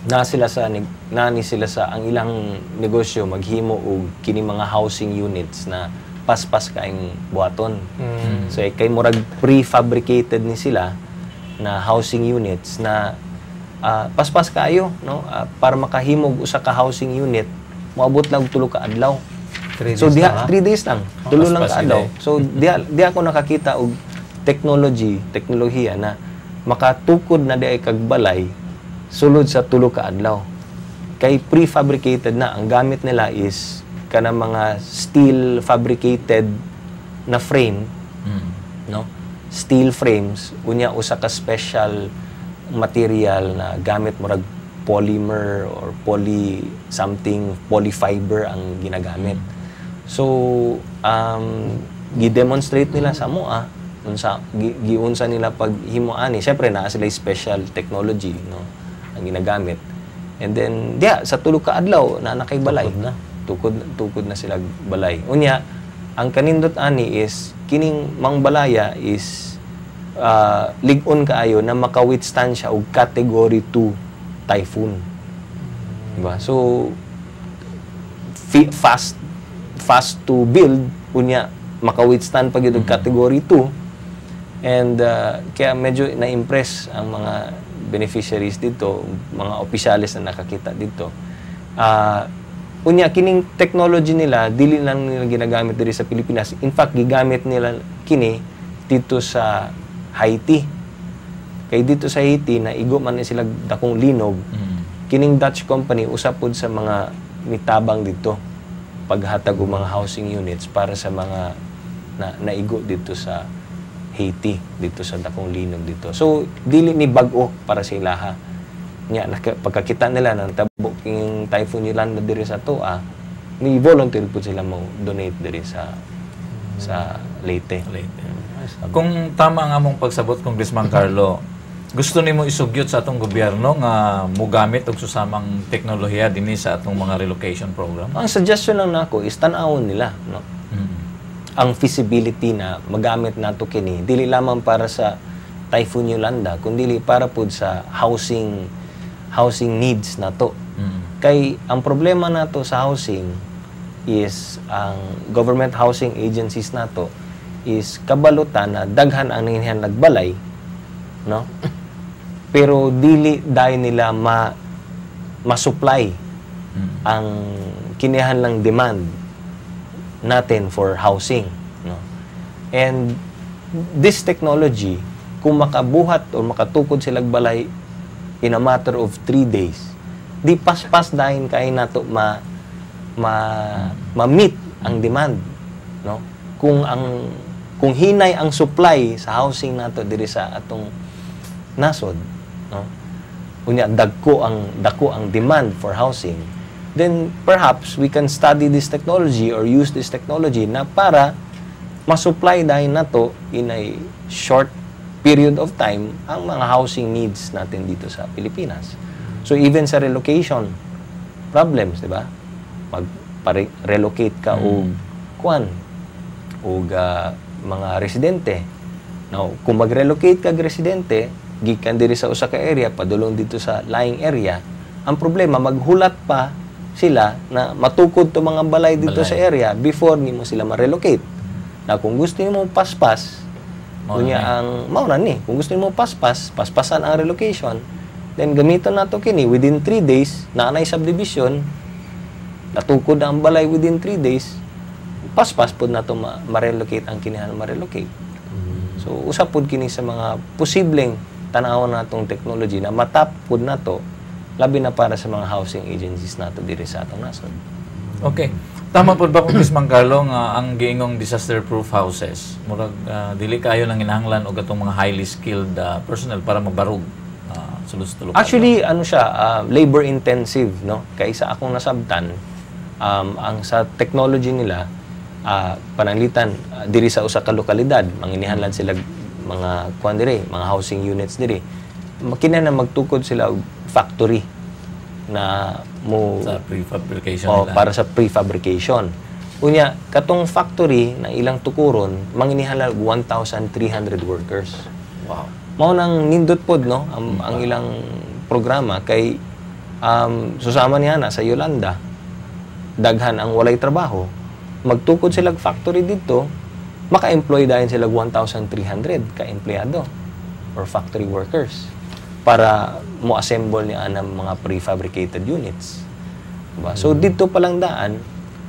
na sila sa nani sila sa ang ilang negosyo maghimo og kini mga housing units na paspas kaing buhaton. So kay murag prefabricated ni sila na housing units na paspas kayo, no? Para makahimo og usa ka housing unit moabot lang og 3 ka adlaw. 3 So days diha lang, 3 days lang. Tulo lang paspas ka adlaw. sila So diha ako nakakita og teknolohiya na makatukod na di ay kagbalay sulod sa 3 ka adlaw. Kay prefabricated na ang gamit nila is kana mga steel fabricated na frame, no? Steel frames unya usa ka special material na gamit murag polymer or polyfiber ang ginagamit. So gi-demonstrate nila sa moa giunsa nila paghimuani. Syempre naa sila special technology, no, ang ginagamit. And then diya sa 3 ka adlaw na nakay balay na tukod na sila balay. Unya ang kanindot ani is kining mangbalaya is lig-on kaayo na maka-withstand siya og category 2 typhoon. Diba? So fast to build unya maka-withstand pag yung category 2. And kaya medyo na-impress ang mga beneficiaries dito, mga opisyalis na nakakita dito. Unya kining technology nila dili lang nila ginagamit diri sa Pilipinas. In fact, gigamit nila kini dito sa Haiti. Kay dito sa Haiti na igo man sila dakong linog. Kining Dutch company usapod sa mga mitabang dito paghatag og mga housing units para sa mga naigo dito sa Haiti, dito sa dakong linog dito. So dili ni bag-o para sa ilaha. Nya pagkakita nila ng tabo king Typhoon Yolanda diri sa Toa, ni volunteer po sila mo donate diri sa Leyte. Kung tama nga mong pagsabot, Congressman Carlo, gusto nimo isugyot sa atong gobyerno nga mogamit og susamang teknolohiya dinhi sa atong mga relocation program? Ang suggestion lang nako is tan-awon nila, no? Ang feasibility na magamit nato kini dili lamang para sa Typhoon Yolanda kundi para pud sa housing needs nato. Kay ang problema nato sa housing is ang government housing agencies nato is kabalutan na daghan ang nanghinhan nagbalay, no? Pero dili dahil nila ma-supply ang kinahanglang demand natin for housing, no? And this technology, kung makabuhat o makatukod silang balay in a matter of 3 days, di paspas dahil kay nato ma-meet ang demand, no? Kung hinay ang supply sa housing nato diri sa atong nasod, no? Unya dako ang demand for housing, then perhaps we can study this technology or use this technology na para ma-supply dahil nato in a short period of time ang mga housing needs natin dito sa Pilipinas. So even sa relocation problems, di ba? Mag-relocate ka og mga residente. Now, kung mag-relocate ka residente, gikan diri sa usa ka area padulong dito sa lying area, ang problema maghulat pa sila na matukod to mga balay dito sa area before nimo sila ma-relocate. Na kung gusto nimo paspas, kunya ang mauna ni, kung gusto nimo paspasan ang relocation, then gamiton nato kini within 3 days na anay subdivision, natukod ang balay within 3 days, paspas pod nato ma-relocate ang kinahanglan ma-relocate. So usap pod kini sa mga posibleng tan-awon natong technology na matap pod nato labi na para sa mga housing agencies nato diri sa atong nasod. Okay. Tama po ba, Congressman Carlo, nga ang giingong disaster-proof houses, murag dili kayo nang hinahanglan og atong mga highly skilled personnel para mabarug sulod-sulod? Actually, ano siya, labor-intensive, no? Kaysa akong nasabtan, ang sa technology nila, pananglitan diri sa usa ka lokalidad, manginihanlan sila mga kuan diri, mga housing units diri. makina na magtukod sila og factory na mo Sa prefabrication nila. para sa prefabrication. Unya, katong factory na ilang tukuron, manginihalal 1,300 workers. Wow. Mao nang nindot pod no ang ilang programa kay susama niya na sa Yolanda daghan ang walay trabaho, magtukod sila factory dito, maka-employ dahil sila 1,300 ka empleyado or factory workers para mo assemble niya ng mga prefabricated units. Diba? So dito pa lang daan,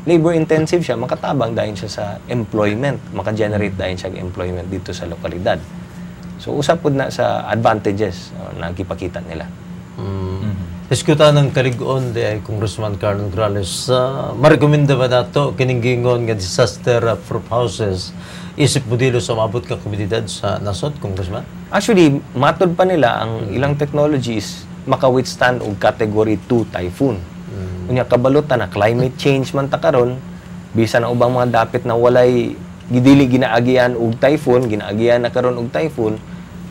labor intensive siya, makatabang dahil siya sa employment, maka-generate dahil siya employment dito sa lokalidad. So usap pod na sa advantages na gipakita nila. Diskuta ng kaligon di ay Congressman Carlo Nograles, marekomenda ba nato kiningingon nga disaster-proof houses isip modelo sa mabot ka komunidad sa nasod, Congressman? Actually, matod pa nila ang ilang technologies maka-withstand og category 2 typhoon. Unya kabalutan na climate change man ta karon, bisan na ubang mga dapit na walay gidili ginaagian og typhoon, ginaagian na karon og typhoon.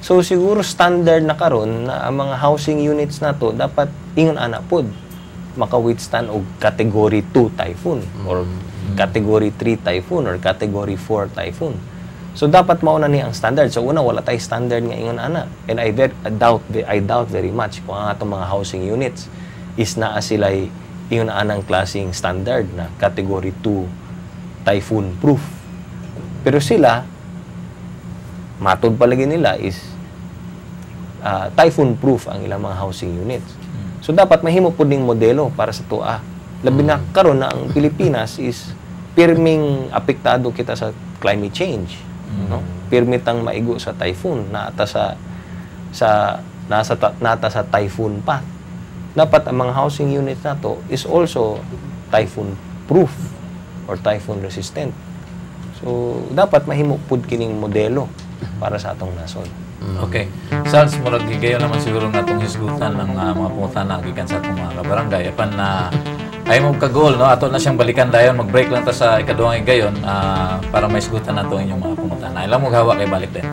So siguro standard na karon na ang mga housing units nato dapat ingon ana pod maka-withstand og category 2 typhoon or category 3 typhoon or category 4 typhoon. So dapat mao na ni ang standard. So una wala tay standard nga ingon ana. And I doubt very much kung ang atong mga housing units is naa sila ingon anang klaseng standard na category 2 typhoon proof. Pero sila matod palagi nila is typhoon proof ang ilang mga housing units. So dapat mahimo pud ning modelo para sa tuwa. Labi na karon na ang Pilipinas is pirming apektado kita sa climate change, no? Pirmi tang maigo sa typhoon, nata sa typhoon path. Dapat ang mga housing units nato is also typhoon proof or typhoon resistant. So dapat mahimo pud kining modelo para sa atong nasod. Okay. Sarge, murag gigayon naman siguro nga itong hisgutan ng mga pungutana gikan sa itong mga kabarangay. Apan na ay mo kagol, no? Ato na siyang balikan dayon. Mag-break lang ta sa ikaduhang higayon para may hisgutan na itong inyong mga pungutana. Ilang mo gawa kay balik din.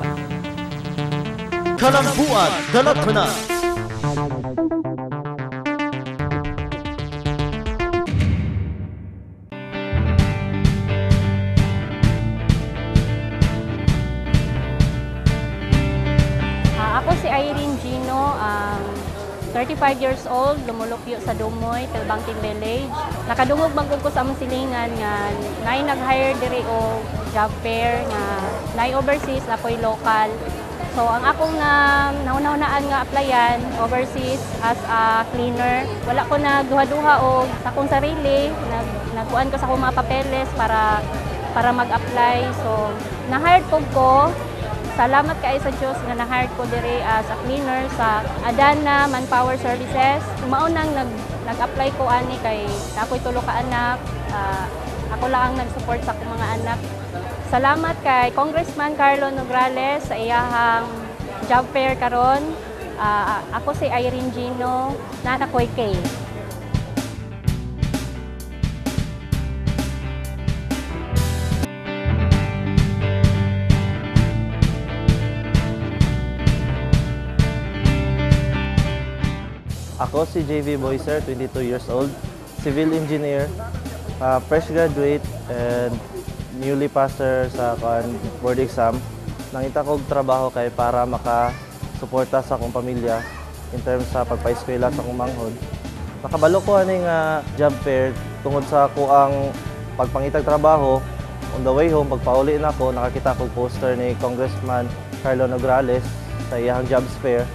Kalambuan, Dalatana. Ako si Irene Gino, 35 years old, lumulukyo sa Dumoy, Talbangkin Village. Nakadungog bang ko sa among silingan nga nay nag-hire diri o job fair nga nay overseas na po'y local. So ang akong nauna-unaan nga applyan overseas as a cleaner, wala ko nagduha-duha og sa akong sarili, nagkuan ko sa akong mga papeles para mag-apply. So na-hired ko. Salamat kay sa Diyos nga na-hired ko diri as a cleaner sa Adana Manpower Services. Mao nang nag-apply ko ani kay ako'y tulo ka anak. Ako lang ang nag-support sa akong mga anak. Salamat kay Congressman Carlo Nograles sa iyahang job fair karon. Ako si Irene Gino, nanakoy kay. Ako si JV Boyser, 22 years old, civil engineer, fresh graduate and newly passer sa board exam. Nangita ko trabaho kay para makasuporta sa akong pamilya in terms sa pagpa-eskwela sa akong manghod. Nakabalo ko aning job fair tungod sa ako ang pagpangitag trabaho. On the way home, pagpauli na ako, nakakita ko poster ni Congressman Carlo Nograles sa iyang jobs fair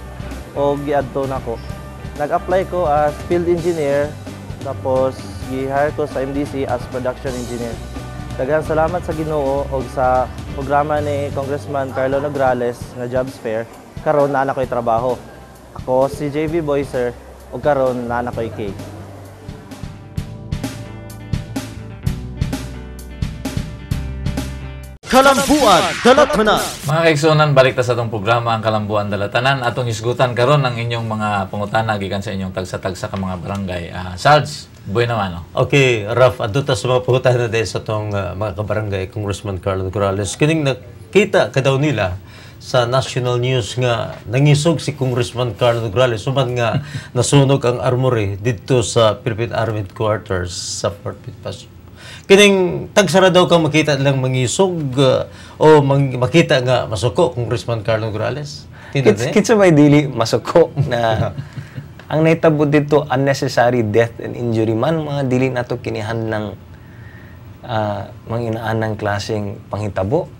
o giadto na ko. Nag-apply ko as field engineer, tapos gi-hire ko sa MDC as production engineer. Daghang salamat sa Ginoo o sa programa ni Congressman Carlo Nograles nga jobs fair, karon naa na ko'y trabaho. Ako si JV Boyser o karon naa na ko'y K. Kalambuan, Dalatana. Mga kaigsunan, balik ta sa itong programa ang Kalambuan Dalatanan. Atong hisgutan karon ng inyong mga pangutana gikan sa inyong tagsa-tagsa ka mga barangay. Sarge, buhay naman, no? Okay, Raf, adto ta sa mga pangutana dahil sa itong mga kabarangay, Congressman Carlo Nograles. Kining nakita ka daw nila sa national news nga nangisog si Congressman Carl Nograles suman nga nasunog ang armory dito sa Philippine Army Headquarters sa Fort Bonifacio. Kining tagsara daw kang makita lang mangisog o makita nga masuko Congressman Carl Nograles. Kitsa may dili masuko na ang naitabo dito unnecessary death and injury man mga dili nato kinihan ng mga inaanang klaseng panghitabo.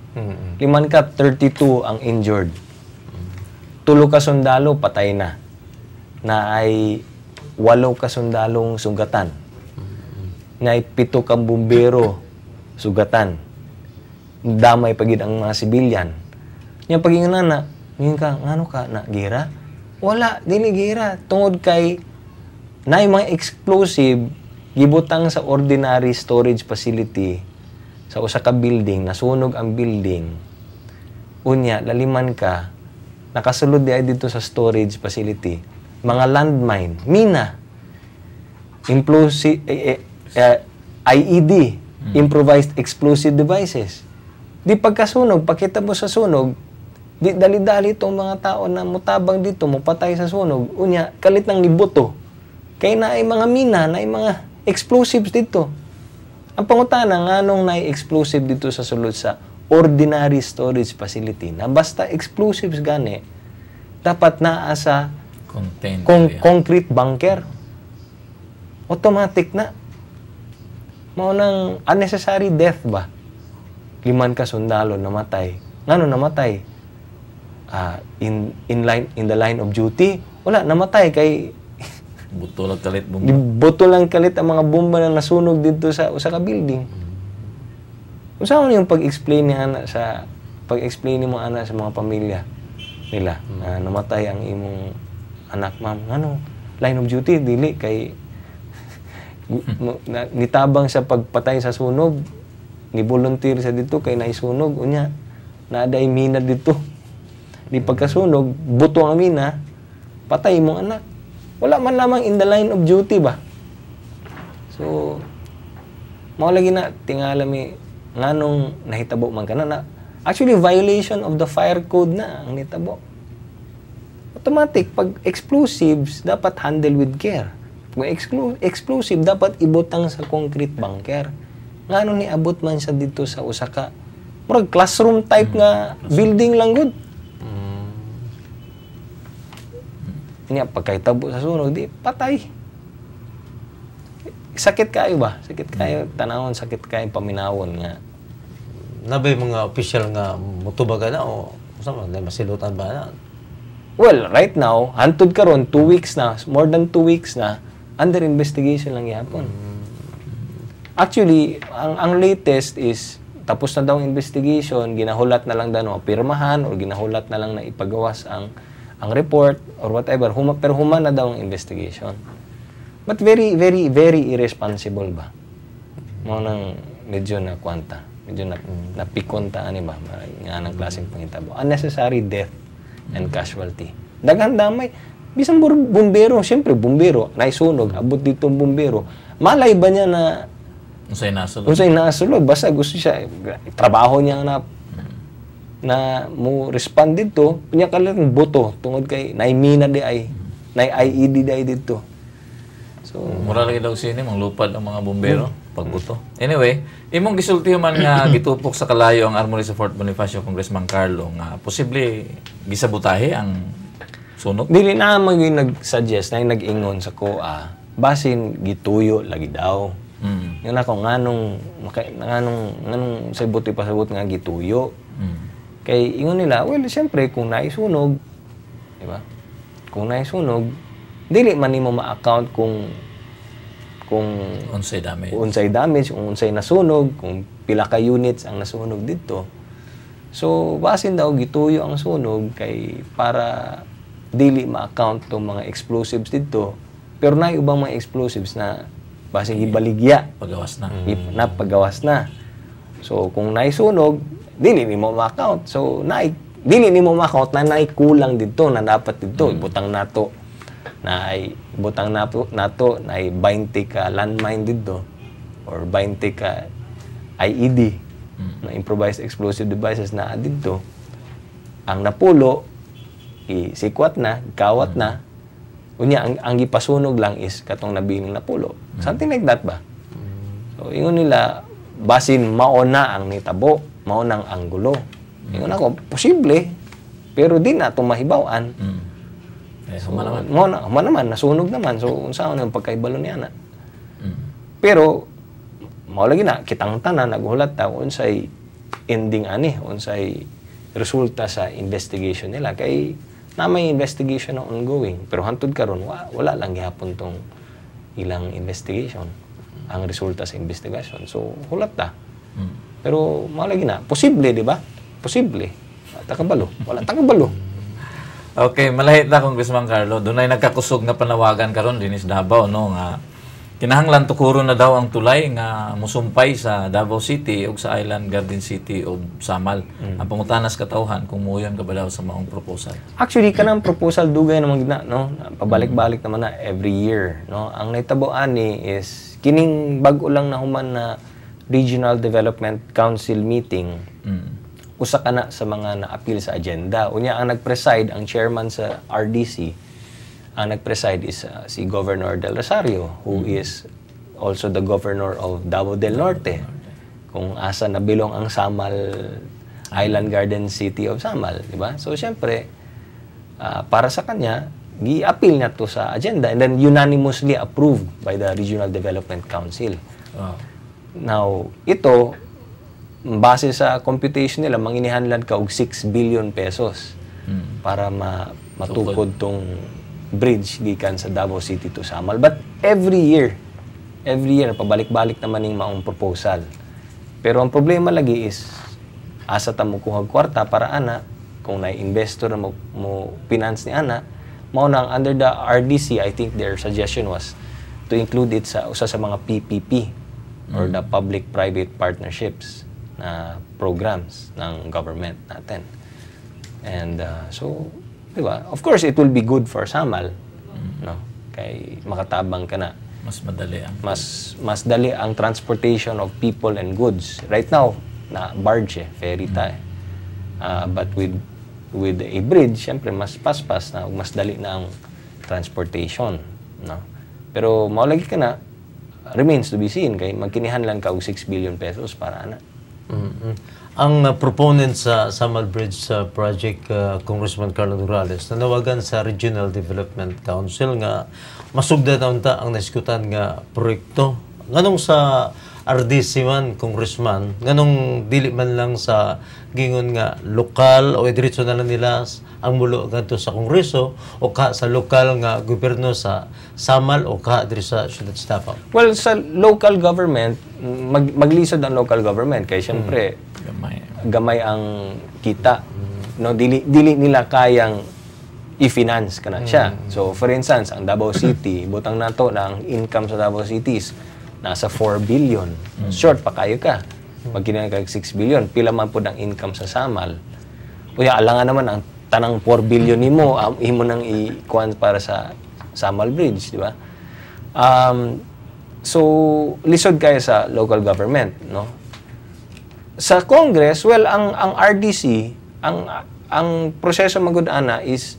Liman ka 32 ang injured. 3 ka sundalo patay na. Na ay 8 ka sundalong sugatan. Na ay 7 ka bumbero sugatan. Damay pagid ang mga sibilyan. Nya pagingon na, ngayon ka, ngano ka na gira? Wala, dili gira. Tungod kay na mga explosive gibutang sa ordinary storage facility sa usa ka building, nasunog ang building. Unya, laliman ka, nakasulod di ay dito sa storage facility. Mga landmine, mina, IED, improvised explosive devices. Di pagkasunog, pakita mo sa sunog, di dali-dali itong mga tao na mutabang dito, mupatay sa sunog. Unya, kalit ng ibuto. Kaya na ay mga mina, na ay mga explosives dito. Ang pangutana nga nung na-explosive dito sa sulod sa ordinary storage facility na basta explosives gani, dapat naa sa concrete bunker. Automatic na. Maunang unnecessary death ba? 5 ka sundalo namatay. Ngano namatay? In the line of duty? Wala, namatay kay Buto lang kalit bomba. Buto lang kalit ang mga bomba na nasunog dito sa usa ka building. Usaon yung pag-explain ni ana sa mo ana sa mga pamilya nila na namatay ang imong anak, ma'am. Ano? Line of duty dili kay nitabang sa pagpatay sa sunog. Ni volunteer sa dito kay naisunog unya. Naaday mina dito. Di pagkasunog, buto ang mina, patay imong anak. Wala man lamang in the line of duty ba? So, mao lagi na tingala mi nganong nahitabo man kana na. Actually, violation of the fire code na ang nahitabo. Automatic, pag explosives, dapat handle with care. Kung explosive, dapat ibutang sa concrete bunker. Ngano ni abot man siya dito sa Osaka? Murag classroom type nga building lang good. Niya pagkaitabo sa sunog di patay. Sakit kayo ba? Sakit kayo tanawon, sakit kayo paminawon nga. Nabay mga official nga mutubagan na o sama na masilutan ba na? Well, right now, hantod karon 2 weeks na, more than 2 weeks na under investigation lang yapon. Actually, ang latest is tapos na daw ang investigation, ginahulat na lang daw pirmahan o ginahulat na lang na ipagawas ang report or whatever, pero human na daw ang investigation. But very, very, very irresponsible ba? Mo nang medyo na kwanta, medyo na pikonta ani ba? Nga ng klaseng pangitabo. Unnecessary death and casualty. Daghang damay. Bisan bumbero, siyempre bumbero, naisunog, abot dito ang bumbero. Malay ba niya na Unsay nasulod? Unsay nasulod? Basta gusto siya, trabaho niya na mo respond dito, niya kalang buto tungod kay naimina di ay IED di ay dito. So mura lagi daw sini mang lupad ang mga bombero pagbuto. Anyway, imong gisultihan man nga gitupok sa kalayo ang armory sa Fort Bonifacio Congressman Carlo nga posible gisabutahe ang sunog. Dili na maging nag-suggest na nag-ingon sa COA basin gituyo lagi daw. Yun ako nganong sa buti pasabot nga gituyo. Kay ingon nila, well, siyempre, kung naisunog, di ba? Kung naisunog, dili man nimo ma-account kung unsay damage, kung unsay nasunog, kung pila ka units ang nasunog dito. So, basin daw, gituyo ang sunog kay para dili ma-account tong mga explosives dito. Pero na ubang mga explosives na basin gibaligya. Pagawas na. Napagawas na. So, kung naisunog, dili nimo ma-account. So, dili nimo ma-account na kulang dito, na dapat dito. Ibutang nato. Ibutang nato na 20 ka landmine dito. Or 20 ka IED, na improvised explosive devices na dito. ang napulo isikwat na, kawat na. Unya ang gipasunog lang is katong nabiling napulo. Something like that ba? So ingon nila basin mauna ang nitabo, mauna ang anggulo. Ingon ako posible pero di na tumahibawan. So, mo naman nasunog naman. So unsa man ang pagkaibalo niya na. Pero mao lagi na kitang tanan naghulat ta unsay ending ani, unsay resulta sa investigation nila kay na may investigation na ongoing. Pero hantod karon wala lang gihapon tong ilang investigation. Ang resulta sa investigation. So hulat ta. Pero mao lagi na posible, di ba? Posible. Takabalo. Wala takabalo. Okay, malahit na Congressman Carlo. Doon ay nagkakusog nga panawagan karon dinis Davao no nga kinahanglan tukuro na daw ang tulay nga musumpay sa Davao City ug sa Island Garden City of Samal. Ang pangutanas katawhan kung muyon ka ba daw sa maong proposal. Actually kanang proposal dugay naman gina no. Pabalik-balik naman na every year no. Ang naitabo ani is kining bag-o lang na human na Regional Development Council meeting. Usa ka na sa mga na-appeal sa agenda. Unya ang nag-preside ang chairman sa RDC. Ang nag-preside is si Governor Del Rosario, who is also the governor of Davao del Norte. Kung asa nabilong ang Samal, Island Garden City of Samal, di ba? So, syempre, para sa kanya, gi-appeal niya to sa agenda and then unanimously approved by the Regional Development Council. Now, ito, base sa computation nila, manginihanlan ka og 6 billion pesos para matukod tong bridge gikan sa Davao City to Samal. But every year, pabalik-balik naman yung maong proposal. Pero ang problema lagi is, asa ta mo kuhag kwarta para ana, kung na-investor mo finance ni ana, mauna under the RDC, I think their suggestion was to include it sa usa sa mga PPP or the public-private partnerships na programs ng government natin. And so, diba? Of course, it will be good for Samal, no? Kay makatabang ka na. Mas madali ang mas dali ang transportation of people and goods. Right now, na barge, ferry tayo. But with a bridge, syempre mas paspas na, mas dali na ang transportation, no? Pero maulagi ka na, remains to be seen kay magkinihanlan ka og 6 billion pesos para ana. Ang proponent sa Samal Bridge project, Congressman Carlo Durales, nanawagan sa Regional Development Council nga masugdan unta ang naiskutan nga proyekto. Nganong sa RDC man, Congressman, nganong dili man lang sa gingon nga lokal o diretso na lang nila ang mulo ngadto sa Kongreso o ka sa lokal nga gobyerno sa Samal o ka diri sa siyudad sa Davao? Well, sa local government, maglisod ang local government kay syempre gamay ang kita. No, dili nila kayang i-finance kana siya. So for instance, ang Davao City, butang nato na ang income sa Davao City is nasa 4 billion. Short pa kayo ka. Pag kinakag 6 billion, pila man po ang income sa Samal. Kuya, alangan naman ang tanang 4 billion nimo, imo nang i-kuan para sa Samal Bridge, di ba? So, lisod kayo sa local government, no? Sa Congress, well, ang RDC, ang proseso magud-ana is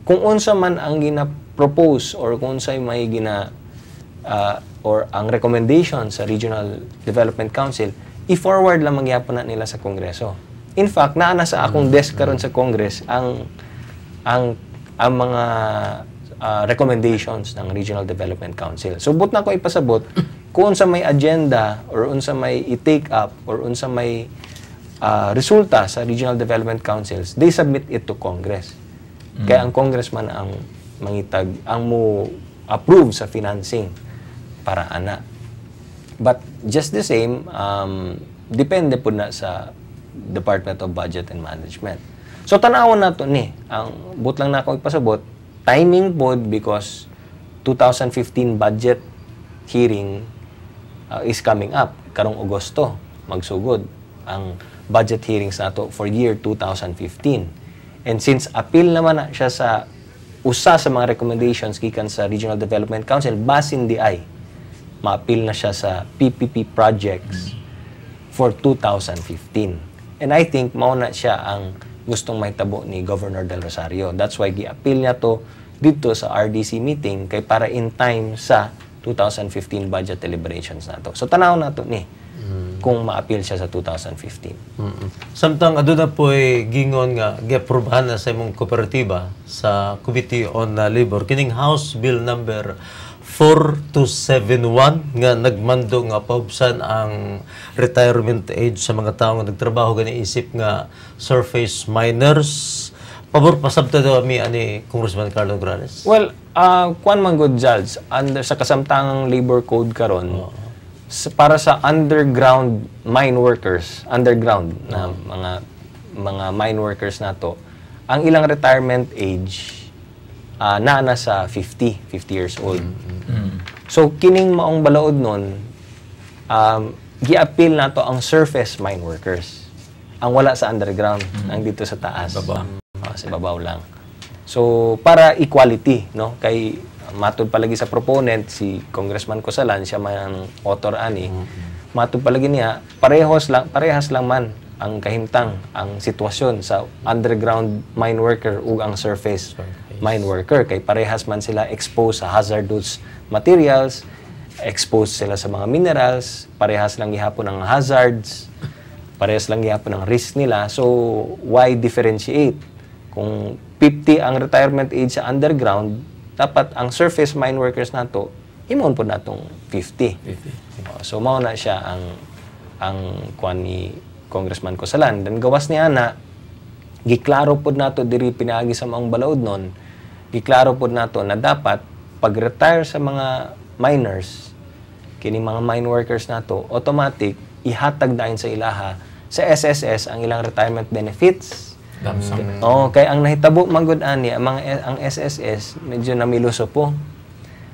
kung unsa man ang gina-propose or kung unsa may or ang recommendation sa Regional Development Council, i-forward lang magyapon na nila sa Kongreso. In fact, naana sa akong desk karon sa Congress ang mga recommendations ng Regional Development Council. So, but na ko ipasabot kung unsa may agenda or unsa may i-take up or unsa may resulta sa Regional Development Councils, they submit it to Congress. Kaya ang congressman ang mangitag, ang mo approve sa financing para ana. But just the same, depende po na sa Department of Budget and Management. So tanawon nato ni, ang but lang na ako ipasabot, timing po because 2015 budget hearing is coming up karong Agosto, magsugod ang budget hearings nato for year 2015. And since appeal naman na siya sa usa sa mga recommendations gikan sa Regional Development Council, basin di ay ma-appeal na siya sa PPP projects for 2015. And I think mauna siya ang gustong mahitabo ni Governor Del Rosario. That's why gi-appeal niya to dito sa RDC meeting kay para in time sa 2015 budget deliberations nato. So tanaw nato ni kung ma-appeal siya sa 2015. Samtang aduna po gingon nga giaprubahan na sa imong kooperatiba sa Committee on Labor kining House Bill number 4271 nga nagmando nga paubsan ang retirement age sa mga tawo nga nagtrabaho gani isip nga surface miners. Pabor pasabta daw mi ani Congressman Carlo Nograles. Well, kuan man good judge under sa kasamtangang labor code karon para sa underground mine workers, underground na mga mine workers nato, ang ilang retirement age na sa 50 years old. So kining maong balaod nun, gi-appeal nato ang surface mine workers. Ang wala sa underground, ang dito sa taas. Sa babaw lang. So para equality, no? Kay matud palagi sa proponent si Congressman Cosalan, siya man author ani. Matud palagi niya parehas lang man ang kahimtang, ang sitwasyon sa underground mine worker ug ang surface mine worker kay parehas man sila exposed sa hazardous materials, exposed sila sa mga minerals, parehas lang gihapon ang hazards, parehas lang gihapon ang risk nila. So why differentiate? Kung 50 ang retirement age sa underground, dapat ang surface mine workers nato imon po natong 50. So mao na siya ang kuan ni Congressman Cosalan. Dan gawas niya na giklaro pod nato diri pinaagi sa maong balaod nun, giklaro pod nato na dapat pag-retire sa mga miners, kini mga mine workers nato, automatic ihatag dayon sa ilaha sa SSS ang ilang retirement benefits. Kay ang nahitabo manggod ani ang SSS medyo namiluso po.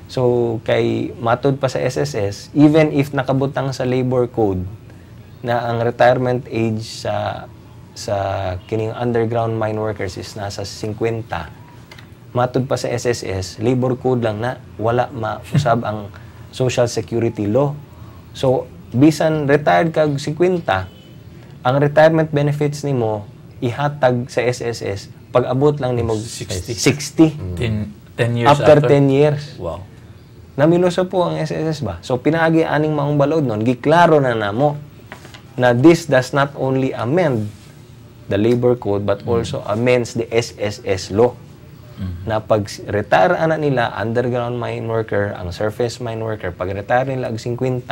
So kay matud pa sa SSS, even if nakabutang sa labor code na ang retirement age sa kining underground mine workers is nasa 50, matud pa sa SSS, labor code lang na wala mausab ang Social Security law. So bisan retired kag 50, ang retirement benefits nimo ihatag sa SSS pag abot lang nimo 60. 10 years after 10 years. Wow. Namiluso po ang SSS ba? So pinaagi aning maong balaod nun, giklaro na namo na this does not only amend the labor code but also amends the SSS law. Na pag retire ana nila underground mine worker, ang surface mine worker, pag retire nila og 50,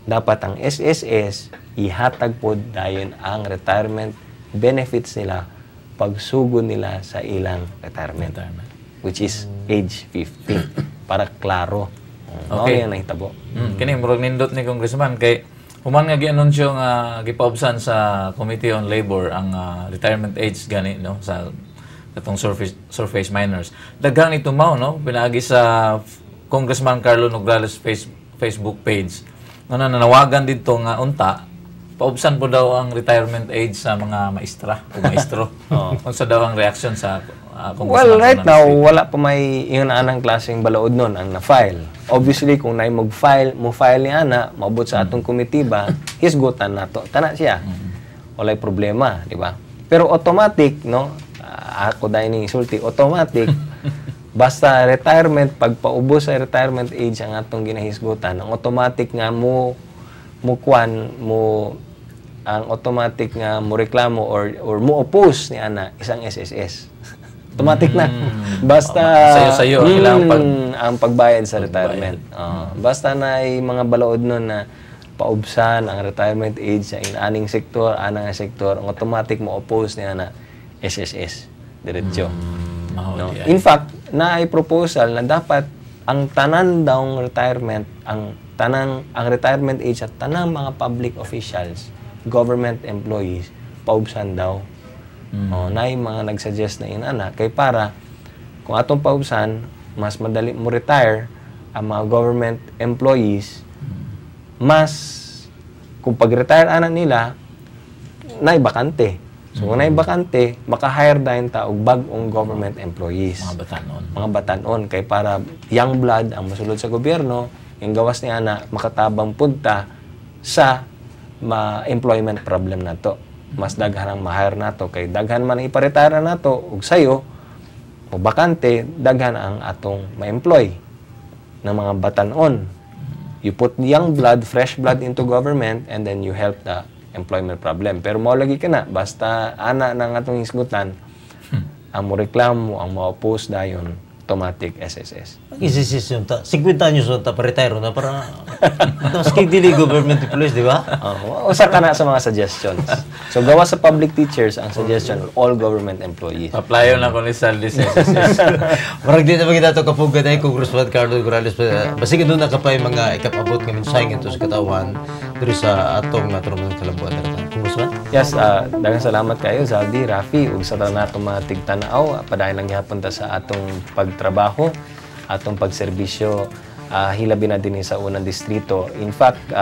dapat ang SSS ihatag pod dayon ang retirement benefits nila pagsugod nila sa ilang retirement, which is age 50 para klaro. Okay, yan nahitabo. Kini murag nindot ni Congressman kay human nga gi-anunsyo nga gipaubsan sa Committee on Labor ang retirement age gani no sa katong surface miners. Daghang ito mao no pinaagi sa Congressman Carlo Nograles Facebook page. Nanawagan dito nga unta paubsan po daw ang retirement age sa mga maestra o maestro. Unsa daw ang reaction sa Well, right now, wala pa may yung anang klaseng balaod nun ang na-file. Obviously, kung naay mo-file ni Ana, maabot sa atong komitiba, hisgutan na to. Tana siya. Walay problema, di ba? Pero automatic, no? Ako dahil ni sulti, automatic, basta retirement, pag paubos sa retirement age ang atong ginahisgutan, ang automatic nga ang automatic nga mo reklamo or mo oppose ni Ana isang SSS. Automatic na. Basta sayo-sayo ang pagbayad sa retirement. Basta na mga balaod nun na paubsan ang retirement age sa aning sektor, anang sektor, ang automatic mo oppose ni Ana SSS. Diretso. No? In fact, na ay proposal na dapat ang tanan daw retirement, ang retirement age at tanang mga public officials, government employees, paubsan daw. Naay mga nagsuggest na inana kay para kung atong paubsan, mas madali mo retire ang mga government employees, mas kung pag-retire ana nila, naay bakante. So kung naay bakante, maka-hire dayon ta og bag-ong government employees. Mga batanon kay para young blood ang mosulod sa gobyerno, yung gawas ni ana makatabang punta sa employment problem nato. mas daghan ang ma-hire nato kay daghan man iparetira nato ug sayo o bakante daghan ang atong ma-employ ng mga batanon. You put young blood, fresh blood into government and then you help the employment problem. Pero mao lagi ka na basta ana nang atong isgutan ang mo reklamo, ang ma-oppose dayon automatic SSS. Isisis yun ta. 50 anyos yun ta pa-retire na para mas kay dili government employees, di ba? Usa ka na sa mga suggestions. So gawa sa public teachers ang suggestion all government employees. Applyo na ko ni Saldi sa SSS. Marag di na magiging dato kapugad ay Congressman Carlo Nograles. Basig doon na kapay mga ikapabot ng mensaheng ito sa katawan dito sa atong naturang kalambuan. Congressman? Yes, daghang salamat kayo, Zaldi, Rafi, ug sa tanan natong mga tigtanaw, padayon lang gihapon ta sa atong pagtrabaho, atong pagserbisyo, hilabi na din sa unang distrito. In fact,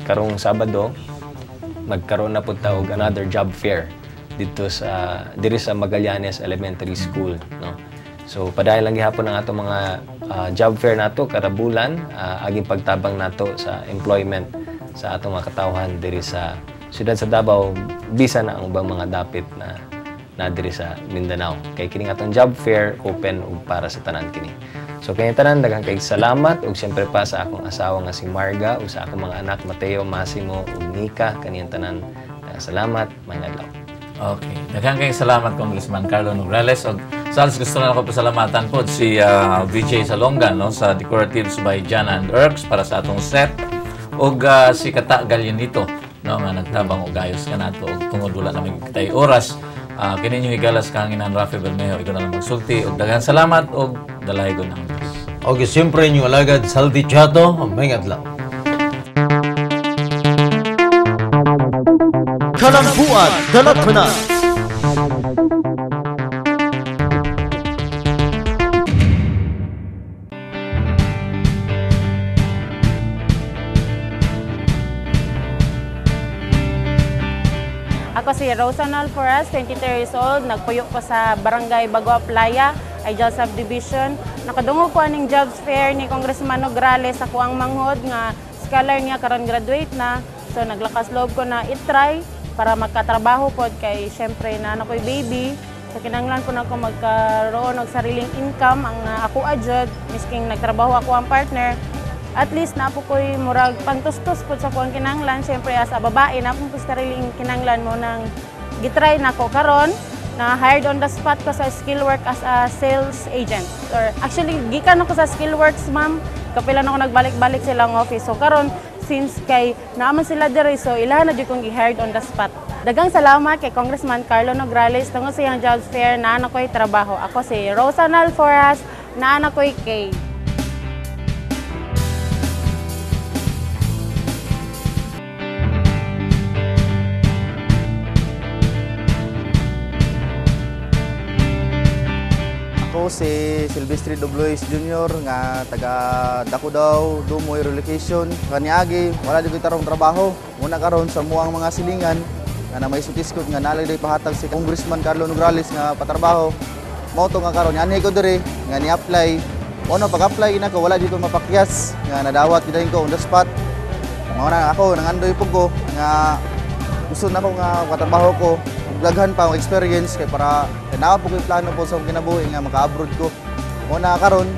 karong Sabado, magkaroon na pud ta og another job fair dito sa diri sa Magallanes Elementary School, no. So padayon lang gihapon ang atong mga job fair nato kada bulan, aging pagtabang nato sa employment sa atong mga katawhan diri sa siyudad sa Davao, bisan na ang ubang mga dapit na diri sa Mindanao. Kay kining atong job fair open ug para sa tanan kini. So kay tanan daghang kay salamat ug siyempre pa sa akong asawa nga si Marga ug sa akong mga anak Mateo, Massimo ug Nika kaniyang tanan. Salamat, mga adlaw. Okay. Daghang kay salamat Congressman Carlo Nograles ug Sals, gusto na ako pasalamatan po si VJ Salonga no sa Decoratives by John and Erks para sa atong set ug si Kata Gallinito no nga nagtabang og ayos kanato og tungod wala na tay oras. Kini yung igalas kanginan Rafi Bermejo, ikaw na lang magsulti og daghang salamat og dalaygon ang Diyos. Okay, siyempre yung alagad Saldi Chato, may adlaw. Kalambuan Dalatana. Ako si Rosanal Forras, 23 years old. Nagpuyo ko sa Barangay Bagua Playa, Ideal Subdivision. Nakadungog ko aning jobs fair ni Congressman Nograles sa kuang manghod nga scholar niya karon graduate na. So naglakas loob ko na i-try para magkatrabaho pod kay syempre na ako'y baby. So kinahanglan po na ako magkaroon og sariling income ang ako adjud misking nagtrabaho ako ang partner. At least na po ko'y murag pantustos po sa kuang kinanglan. Siyempre as a babae na po sariling kinanglan mo nang gitry na ko karon na hired on the spot ko sa skill work as a sales agent. Or actually gikan ako sa skill works ma'am. Kapila na ako nagbalik-balik silang office. So karon since kay naaman sila diri so ilahan na jud kong gi-hired on the spot. Daghang salamat kay Congressman Carlo Nograles tungod sa iyang jobs fair na ana ko'y trabaho. Ako si Rosanal Forras na ana ko'y kay si Silvestre Doblois Jr. nga taga Dakudaw, Dumoy relocation. Kaniagi, wala di ko tarong trabaho. Muna karon sa muang mga silingan nga na may sutiskot nga nalagday pahatag si Congressman Carlo Nograles nga patrabaho. Mao to nga karon ani ko diri nga ni-apply. Ono pag-apply ina ko wala di ko mapakyas nga nadawat gid ko on the spot. Mao na ako nangandoy pug ko nga gusto na ko nga patrabaho ko. Daghan pa ang experience kay para naa po ko plano po sa kinabuhi nga maka-abroad ko. Muna karon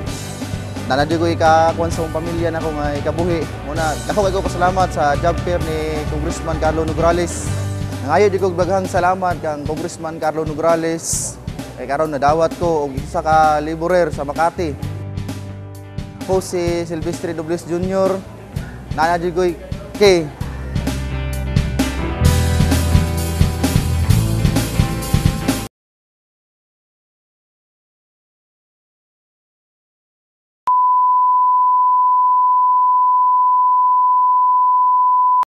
nanadyo ko ikakuan sa pamilya nako nga ikabuhi. Muna ako kay ko pasalamat sa job fair ni Congressman Carlo Nograles. Nangayo di ko daghang salamat kang Congressman Carlo Nograles kay karon nadawat ko og isa ka laborer sa Makati. Ako si Silvestre Dobles Jr. Nanadyo ko kay